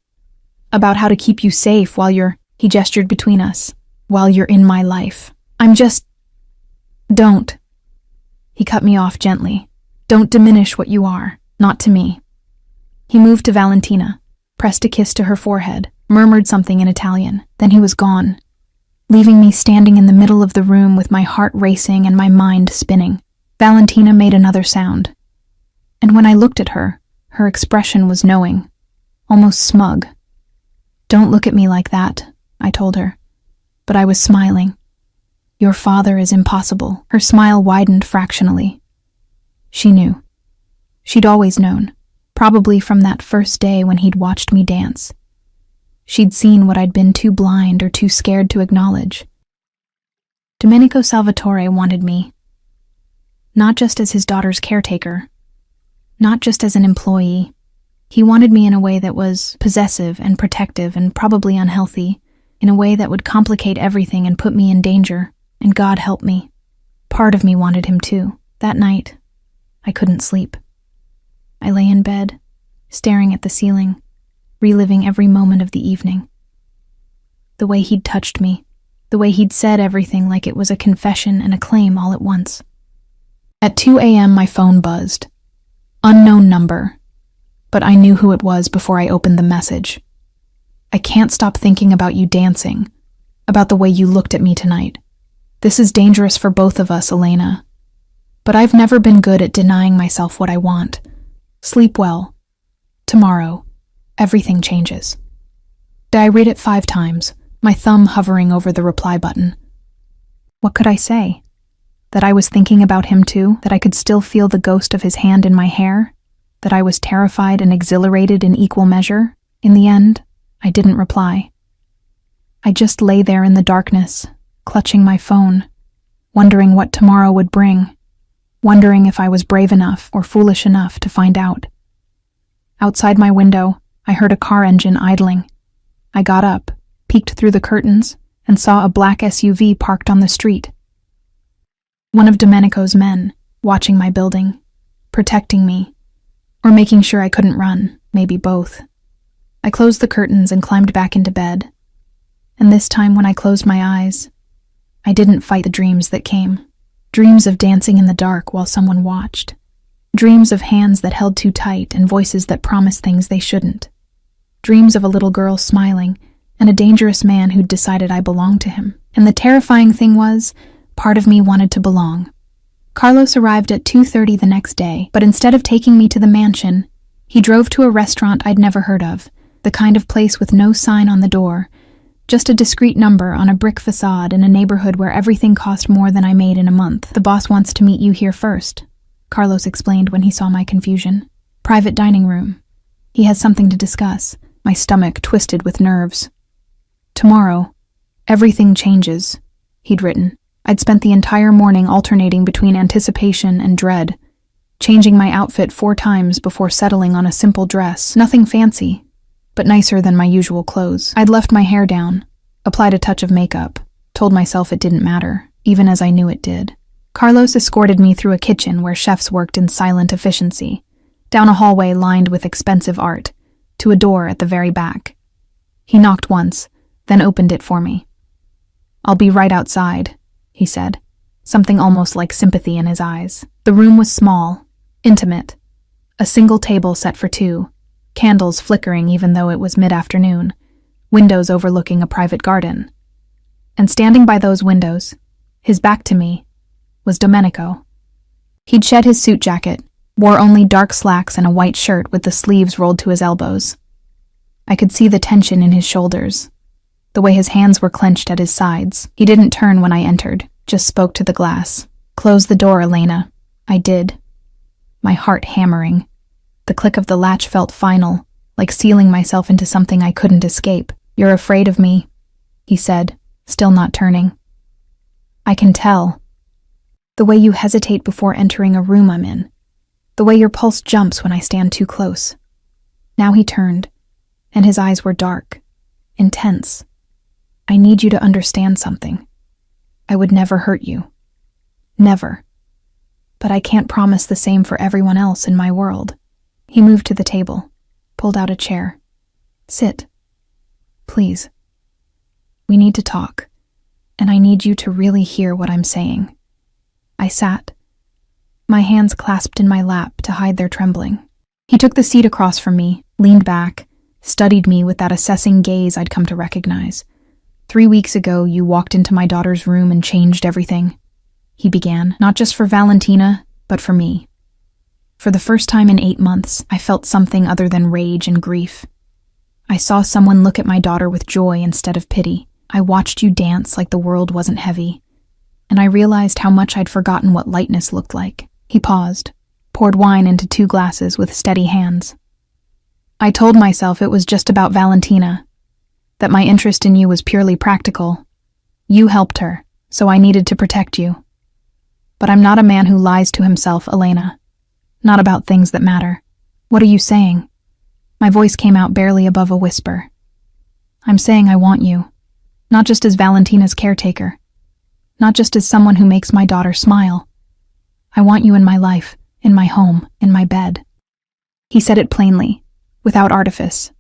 About how to keep you safe while he gestured between us, while you're in my life. Don't." He cut me off gently. "Don't diminish what you are, not to me." He moved to Valentina, pressed a kiss to her forehead, murmured something in Italian, then he was gone, leaving me standing in the middle of the room with my heart racing and my mind spinning. Valentina made another sound, and when I looked at her, her expression was knowing, almost smug. "Don't look at me like that," I told her, but I was smiling. "Your father is impossible." Her smile widened fractionally. She knew. She'd always known, probably from that first day when he'd watched me dance. She'd seen what I'd been too blind or too scared to acknowledge. Domenico Salvatore wanted me, not just as his daughter's caretaker, not just as an employee. He wanted me in a way that was possessive and protective and probably unhealthy, in a way that would complicate everything and put me in danger, and God help me. Part of me wanted him too. That night, I couldn't sleep. I lay in bed, staring at the ceiling, reliving every moment of the evening. The way he'd touched me, the way he'd said everything like it was a confession and a claim all at once. At 2 a.m. my phone buzzed. Unknown number, but I knew who it was before I opened the message. "I can't stop thinking about you dancing, about the way you looked at me tonight. This is dangerous for both of us, Elena. But I've never been good at denying myself what I want. Sleep well. Tomorrow, everything changes." I read it 5 times, my thumb hovering over the reply button. What could I say? That I was thinking about him too? That I could still feel the ghost of his hand in my hair? That I was terrified and exhilarated in equal measure? In the end, I didn't reply. I just lay there in the darkness, clutching my phone, wondering what tomorrow would bring, wondering if I was brave enough or foolish enough to find out. Outside my window, I heard a car engine idling. I got up, peeked through the curtains, and saw a black SUV parked on the street. One of Domenico's men, watching my building, protecting me, or making sure I couldn't run, maybe both. I closed the curtains and climbed back into bed. And this time when I closed my eyes, I didn't fight the dreams that came. Dreams of dancing in the dark while someone watched. Dreams of hands that held too tight and voices that promised things they shouldn't. Dreams of a little girl smiling and a dangerous man who'd decided I belonged to him. And the terrifying thing was, part of me wanted to belong. Carlos arrived at 2:30 the next day, but instead of taking me to the mansion, he drove to a restaurant I'd never heard of, the kind of place with no sign on the door, just a discreet number on a brick facade in a neighborhood where everything cost more than I made in a month. "The boss wants to meet you here first," Carlos explained when he saw my confusion. "Private dining room. He has something to discuss." My stomach twisted with nerves. "Tomorrow, everything changes," he'd written. I'd spent the entire morning alternating between anticipation and dread, changing my outfit 4 times before settling on a simple dress. Nothing fancy, but nicer than my usual clothes. I'd left my hair down, applied a touch of makeup, told myself it didn't matter, even as I knew it did. Carlos escorted me through a kitchen where chefs worked in silent efficiency, down a hallway lined with expensive art, to a door at the very back. He knocked once, then opened it for me. "I'll be right outside," he said, something almost like sympathy in his eyes. The room was small, intimate, a single table set for 2, candles flickering even though it was mid-afternoon, windows overlooking a private garden. And standing by those windows, his back to me, was Domenico. He'd shed his suit jacket, wore only dark slacks and a white shirt with the sleeves rolled to his elbows. I could see the tension in his shoulders, the way his hands were clenched at his sides. He didn't turn when I entered, just spoke to the glass. "Close the door, Elena." I did, my heart hammering. The click of the latch felt final, like sealing myself into something I couldn't escape. "You're afraid of me," he said, still not turning. "I can tell. The way you hesitate before entering a room I'm in. The way your pulse jumps when I stand too close." Now he turned, and his eyes were dark, intense. "I need you to understand something. I would never hurt you. Never. But I can't promise the same for everyone else in my world." He moved to the table, pulled out a chair. "Sit. Please. We need to talk, and I need you to really hear what I'm saying." I sat, my hands clasped in my lap to hide their trembling. He took the seat across from me, leaned back, studied me with that assessing gaze I'd come to recognize. "3 weeks ago, you walked into my daughter's room and changed everything," he began, "not just for Valentina, but for me. For the first time in 8 months, I felt something other than rage and grief. I saw someone look at my daughter with joy instead of pity. I watched you dance like the world wasn't heavy, and I realized how much I'd forgotten what lightness looked like." He paused, poured wine into 2 glasses with steady hands. "I told myself it was just about Valentina, that my interest in you was purely practical. You helped her, so I needed to protect you. But I'm not a man who lies to himself, Elena. Not about things that matter." "What are you saying?" My voice came out barely above a whisper. "I'm saying I want you, not just as Valentina's caretaker, not just as someone who makes my daughter smile. I want you in my life, in my home, in my bed." He said it plainly, without artifice.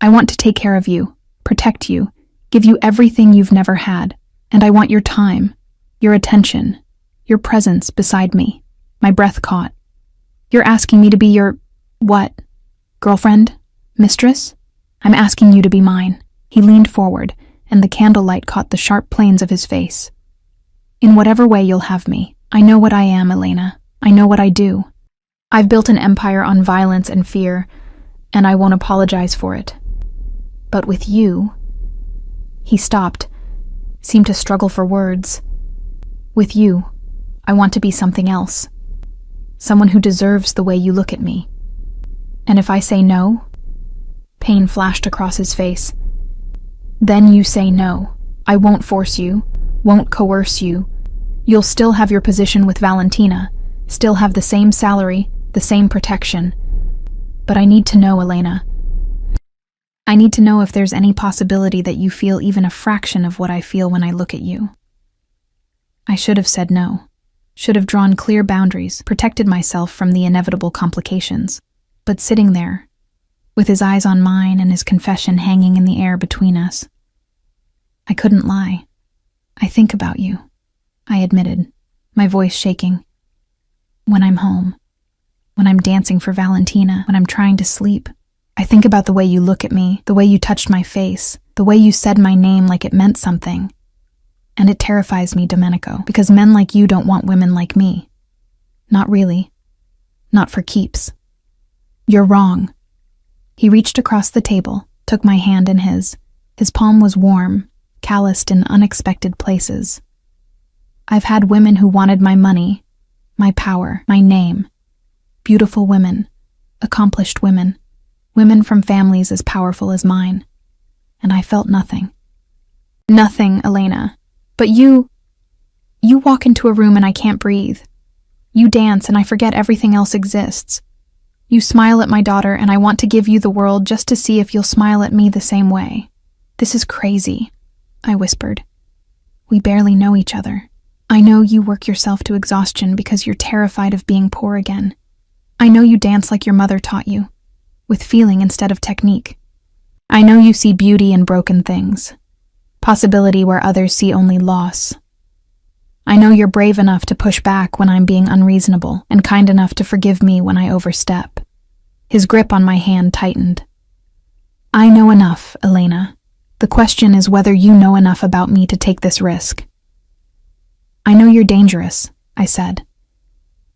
"I want to take care of you, protect you, give you everything you've never had, and I want your time, your attention, your presence beside me." My breath caught. "You're asking me to be your, what? Girlfriend? Mistress? I'm asking you to be mine." He leaned forward, and the candlelight caught the sharp planes of his face. "In whatever way you'll have me. I know what I am, Elena. I know what I do. I've built an empire on violence and fear, and I won't apologize for it. But with you..." He stopped, seemed to struggle for words. "With you, I want to be something else. Someone who deserves the way you look at me. And if I say no..." Pain flashed across his face. "Then you say no. I won't force you, won't coerce you. You'll still have your position with Valentina, still have the same salary, the same protection. But I need to know, Elena. I need to know if there's any possibility that you feel even a fraction of what I feel when I look at you." I should have said no, should have drawn clear boundaries, protected myself from the inevitable complications. But sitting there, with his eyes on mine and his confession hanging in the air between us, I couldn't lie. "I think about you," I admitted, my voice shaking. "When I'm home, when I'm dancing for Valentina, when I'm trying to sleep. I think about the way you look at me, the way you touched my face, the way you said my name like it meant something. And it terrifies me, Domenico, because men like you don't want women like me. Not really. Not for keeps. You're wrong." He reached across the table, took my hand in his. His palm was warm, calloused in unexpected places. "I've had women who wanted my money, my power, my name. Beautiful women, accomplished women, women from families as powerful as mine. And I felt nothing. Nothing, Elena. But you walk into a room and I can't breathe. You dance and I forget everything else exists. You smile at my daughter and I want to give you the world just to see if you'll smile at me the same way. This is crazy," I whispered. "We barely know each other. I know you work yourself to exhaustion because you're terrified of being poor again. I know you dance like your mother taught you, with feeling instead of technique. I know you see beauty in broken things, possibility where others see only loss. I know you're brave enough to push back when I'm being unreasonable and kind enough to forgive me when I overstep." His grip on my hand tightened. "I know enough, Elena. The question is whether you know enough about me to take this risk." "I know you're dangerous," I said.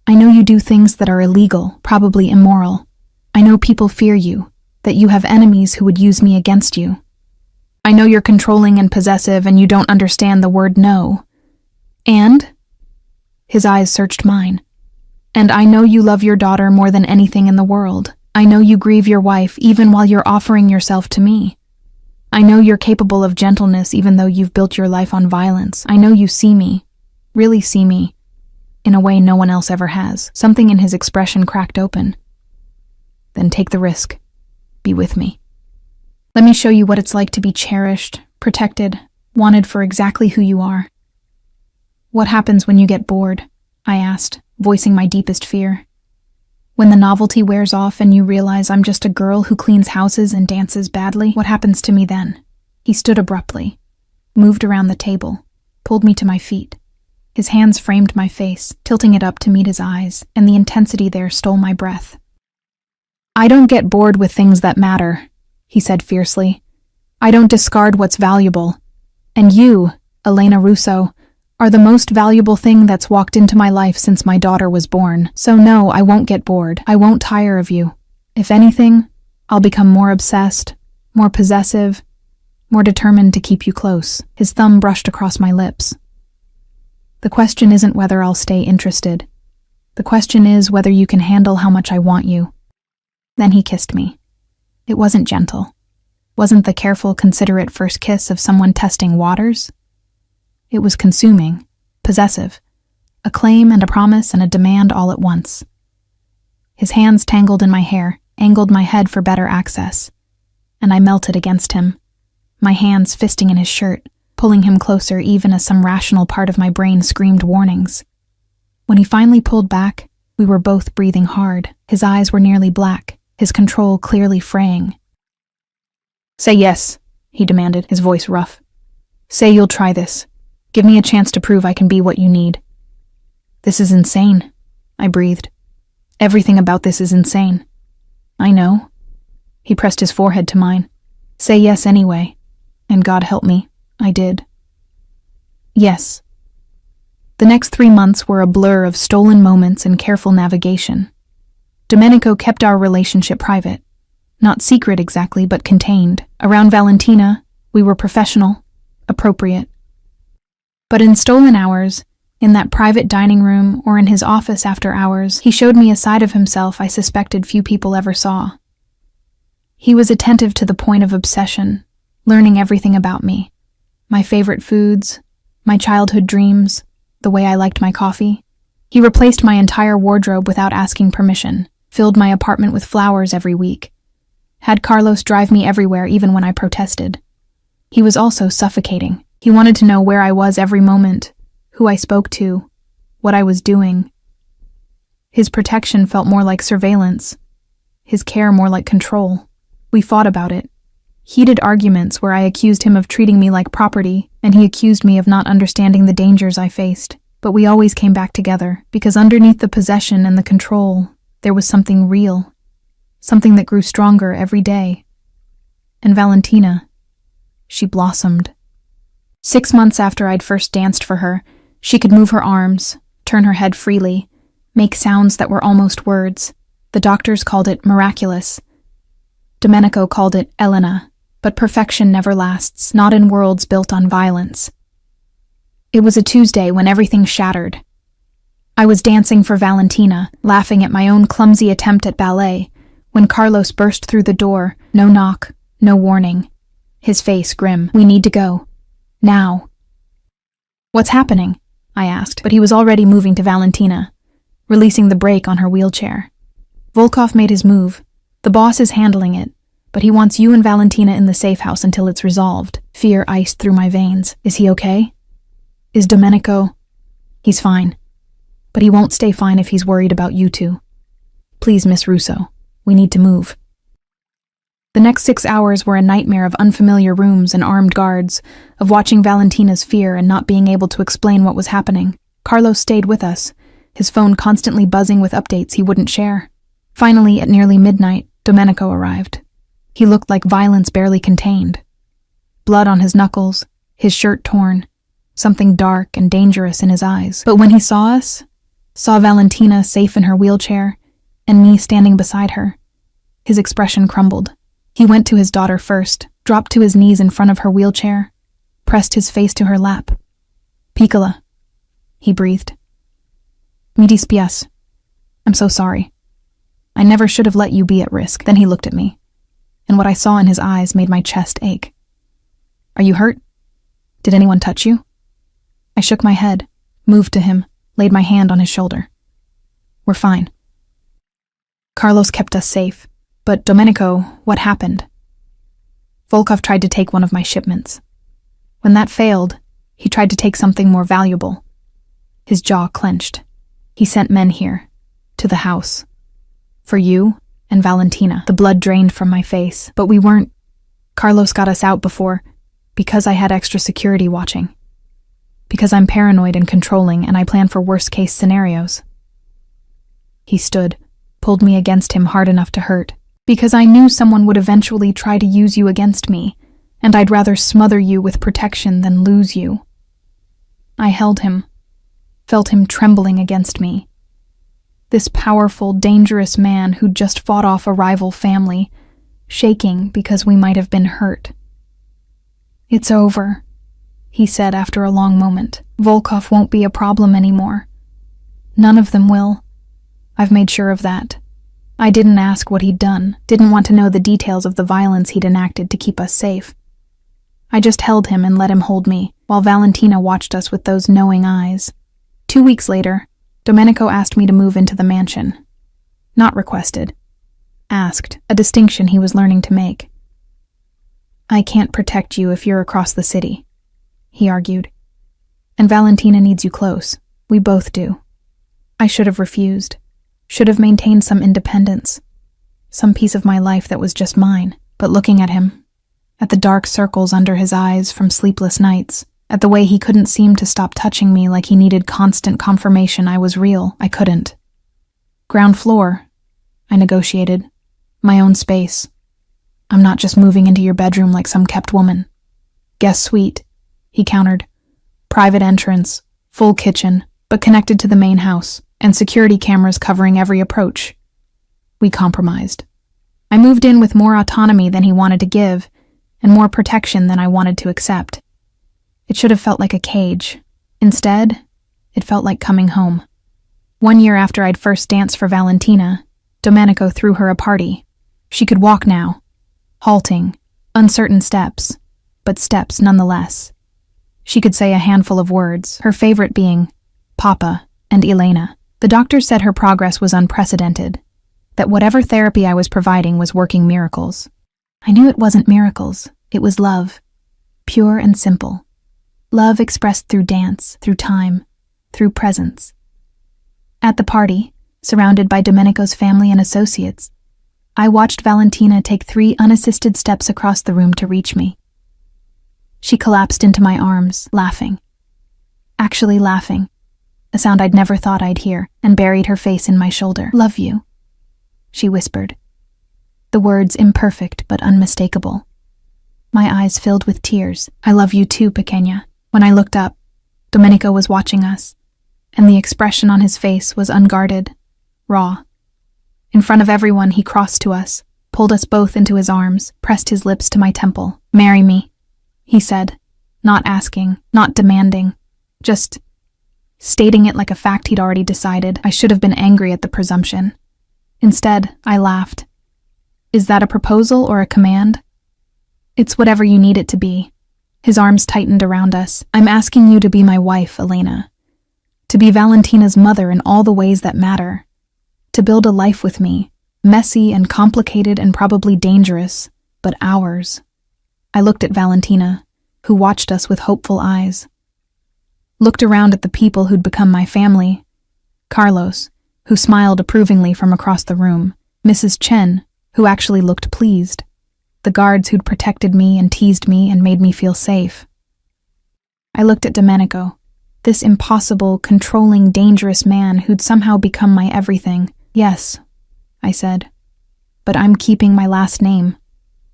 I know you do things that are illegal, probably immoral. I know people fear you, that you have enemies who would use me against you. I know you're controlling and possessive and you don't understand the word no. And? His eyes searched mine. And I know you love your daughter more than anything in the world. I know you grieve your wife even while you're offering yourself to me. I know you're capable of gentleness even though you've built your life on violence. I know you see me, really see me, in a way no one else ever has. Something in his expression cracked open. Then take the risk. Be with me. Let me show you what it's like to be cherished, protected, wanted for exactly who you are. What happens when you get bored? I asked, voicing my deepest fear. When the novelty wears off and you realize I'm just a girl who cleans houses and dances badly, what happens to me then? He stood abruptly, moved around the table, pulled me to my feet. His hands framed my face, tilting it up to meet his eyes, and the intensity there stole my breath. I don't get bored with things that matter, he said fiercely. I don't discard what's valuable. And you, Elena Russo, are the most valuable thing that's walked into my life since my daughter was born. So no, I won't get bored. I won't tire of you. If anything, I'll become more obsessed, more possessive, more determined to keep you close. His thumb brushed across my lips. The question isn't whether I'll stay interested. The question is whether you can handle how much I want you. Then he kissed me. It wasn't gentle. Wasn't the careful, considerate first kiss of someone testing waters. It was consuming, possessive, a claim and a promise and a demand all at once. His hands tangled in my hair, angled my head for better access, and I melted against him, my hands fisting in his shirt, pulling him closer even as some rational part of my brain screamed warnings. When he finally pulled back, we were both breathing hard. His eyes were nearly black, his control clearly fraying. Say yes, he demanded, his voice rough. Say you'll try this. Give me a chance to prove I can be what you need. This is insane, I breathed. Everything about this is insane. I know. He pressed his forehead to mine. Say yes anyway. And God help me, I did. Yes. The next 3 months were a blur of stolen moments and careful navigation. Domenico kept our relationship private. Not secret exactly, but contained. Around Valentina, we were professional, appropriate. But in stolen hours, in that private dining room or in his office after hours, he showed me a side of himself I suspected few people ever saw. He was attentive to the point of obsession, learning everything about me. My favorite foods, my childhood dreams, the way I liked my coffee. He replaced my entire wardrobe without asking permission, filled my apartment with flowers every week, had Carlos drive me everywhere even when I protested. He was also suffocating. He wanted to know where I was every moment, who I spoke to, what I was doing. His protection felt more like surveillance, his care more like control. We fought about it. Heated arguments where I accused him of treating me like property, and he accused me of not understanding the dangers I faced. But we always came back together, because underneath the possession and the control, there was something real, something that grew stronger every day. And Valentina, she blossomed. 6 months after I'd first danced for her, she could move her arms, turn her head freely, make sounds that were almost words. The doctors called it miraculous. Domenico called it Elena, but perfection never lasts, not in worlds built on violence. It was a Tuesday when everything shattered. I was dancing for Valentina, laughing at my own clumsy attempt at ballet, when Carlos burst through the door, no knock, no warning. His face grim. We need to go. Now. What's happening? I asked, but he was already moving to Valentina, releasing the brake on her wheelchair. Volkov made his move. The boss is handling it, but he wants you and Valentina in the safe house until it's resolved. Fear iced through my veins. Is he okay? Is Domenico? He's fine. But he won't stay fine if he's worried about you two. Please, Miss Russo, we need to move. The next 6 hours were a nightmare of unfamiliar rooms and armed guards, of watching Valentina's fear and not being able to explain what was happening. Carlos stayed with us, his phone constantly buzzing with updates he wouldn't share. Finally, at nearly midnight, Domenico arrived. He looked like violence barely contained. Blood on his knuckles, his shirt torn, something dark and dangerous in his eyes. But when he saw us, saw Valentina safe in her wheelchair, and me standing beside her. His expression crumbled. He went to his daughter first, dropped to his knees in front of her wheelchair, pressed his face to her lap. "Piccola," he breathed. "Mi dispiace. I'm so sorry. I never should have let you be at risk." Then he looked at me, and what I saw in his eyes made my chest ache. "Are you hurt? Did anyone touch you?" I shook my head, moved to him, laid my hand on his shoulder. "We're fine. Carlos kept us safe. But Domenico, what happened?" "Volkov tried to take one of my shipments. When that failed, he tried to take something more valuable." His jaw clenched. "He sent men here, to the house. For you and Valentina." The blood drained from my face, but we weren't. Carlos got us out before, because I had extra security watching. Because I'm paranoid and controlling, and I plan for worst-case scenarios. He stood, pulled me against him hard enough to hurt. "Because I knew someone would eventually try to use you against me, and I'd rather smother you with protection than lose you." I held him, felt him trembling against me. This powerful, dangerous man who'd just fought off a rival family, shaking because we might have been hurt. "It's over," he said after a long moment. "Volkov won't be a problem anymore. None of them will. I've made sure of that. I didn't ask what he'd done, didn't want to know the details of the violence he'd enacted to keep us safe. I just held him and let him hold me, while Valentina watched us with those knowing eyes. 2 weeks later, Domenico asked me to move into the mansion. Not requested. Asked, a distinction he was learning to make. "I can't protect you if you're across the city," he argued. "And Valentina needs you close. We both do." I should have refused. Should have maintained some independence. Some piece of my life that was just mine. But looking at him, at the dark circles under his eyes from sleepless nights, at the way he couldn't seem to stop touching me like he needed constant confirmation I was real, I couldn't. "Ground floor," I negotiated. "My own space. I'm not just moving into your bedroom like some kept woman." "Guest suite," he countered. "Private entrance, full kitchen, but connected to the main house, and security cameras covering every approach." We compromised. I moved in with more autonomy than he wanted to give, and more protection than I wanted to accept. It should have felt like a cage. Instead, it felt like coming home. 1 year after I'd first danced for Valentina, Domenico threw her a party. She could walk now. Halting, uncertain steps, but steps nonetheless. She could say a handful of words, her favorite being Papa and Elena. The doctor said her progress was unprecedented, that whatever therapy I was providing was working miracles. I knew it wasn't miracles, it was love, pure and simple. Love expressed through dance, through time, through presence. At the party, surrounded by Domenico's family and associates, I watched Valentina take 3 unassisted steps across the room to reach me. She collapsed into my arms, laughing. Actually laughing, a sound I'd never thought I'd hear, and buried her face in my shoulder. "Love you," she whispered. The words imperfect but unmistakable. My eyes filled with tears. "I love you too, pequeña." When I looked up, Domenico was watching us, and the expression on his face was unguarded, raw. In front of everyone, he crossed to us, pulled us both into his arms, pressed his lips to my temple. "Marry me," he said, not asking, not demanding, just stating it like a fact he'd already decided. I should have been angry at the presumption. Instead, I laughed. "Is that a proposal or a command?" "It's whatever you need it to be." His arms tightened around us. "I'm asking you to be my wife, Elena. To be Valentina's mother in all the ways that matter. To build a life with me, messy and complicated and probably dangerous, but ours." I looked at Valentina, who watched us with hopeful eyes. Looked around at the people who'd become my family. Carlos, who smiled approvingly from across the room. Mrs. Chen, who actually looked pleased. The guards who'd protected me and teased me and made me feel safe. I looked at Domenico, this impossible, controlling, dangerous man who'd somehow become my everything. "Yes," I said, "but I'm keeping my last name."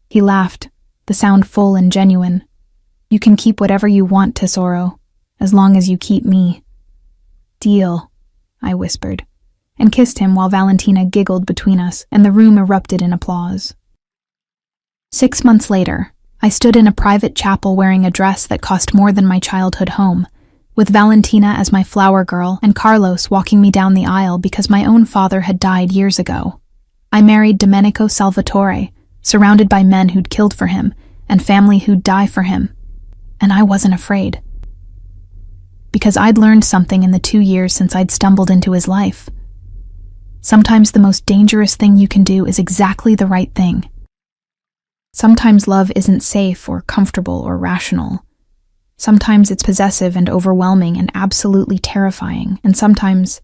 He laughed, the sound full and genuine. "You can keep whatever you want, Tesoro, as long as you keep me." "Deal," I whispered, and kissed him while Valentina giggled between us, and the room erupted in applause. 6 months later, I stood in a private chapel wearing a dress that cost more than my childhood home, with Valentina as my flower girl and Carlos walking me down the aisle because my own father had died years ago. I married Domenico Salvatore, surrounded by men who'd killed for him and family who'd die for him. And I wasn't afraid. Because I'd learned something in the 2 years since I'd stumbled into his life. Sometimes the most dangerous thing you can do is exactly the right thing. Sometimes love isn't safe or comfortable or rational. Sometimes it's possessive and overwhelming and absolutely terrifying, and sometimes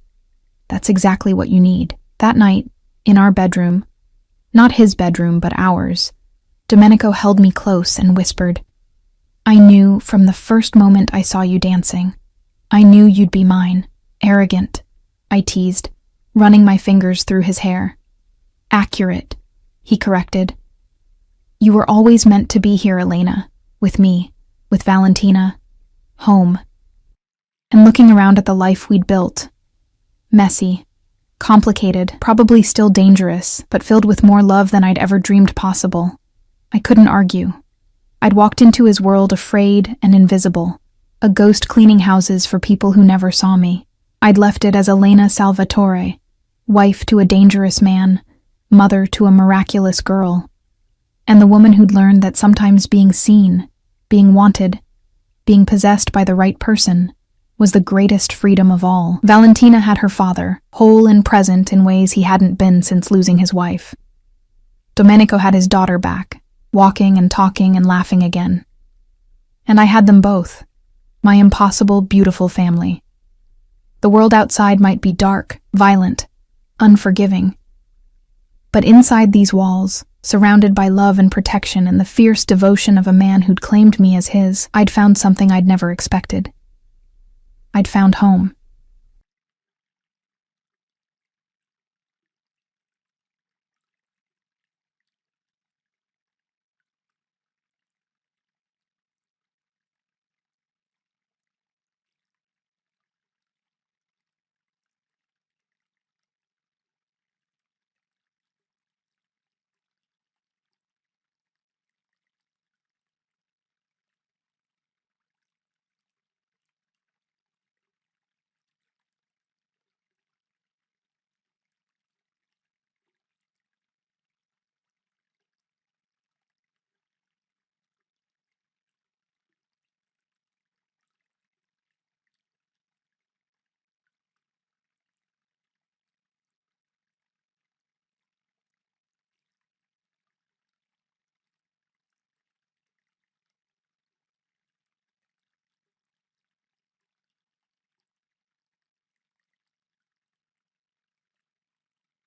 that's exactly what you need. That night, in our bedroom, not his bedroom but ours, Domenico held me close and whispered, "I knew from the first moment I saw you dancing. I knew you'd be mine." "Arrogant," I teased, running my fingers through his hair. "Accurate," he corrected. "You were always meant to be here, Elena, with me, with Valentina, home." And looking around at the life we'd built, messy, complicated, probably still dangerous, but filled with more love than I'd ever dreamed possible, I couldn't argue. I'd walked into his world afraid and invisible, a ghost cleaning houses for people who never saw me. I'd left it as Elena Salvatore, wife to a dangerous man, mother to a miraculous girl, and the woman who'd learned that sometimes being seen, being wanted, being possessed by the right person was the greatest freedom of all. Valentina had her father, whole and present in ways he hadn't been since losing his wife. Domenico had his daughter back, walking and talking and laughing again. And I had them both, my impossible, beautiful family. The world outside might be dark, violent, unforgiving. But inside these walls, surrounded by love and protection and the fierce devotion of a man who'd claimed me as his, I'd found something I'd never expected. I'd found home.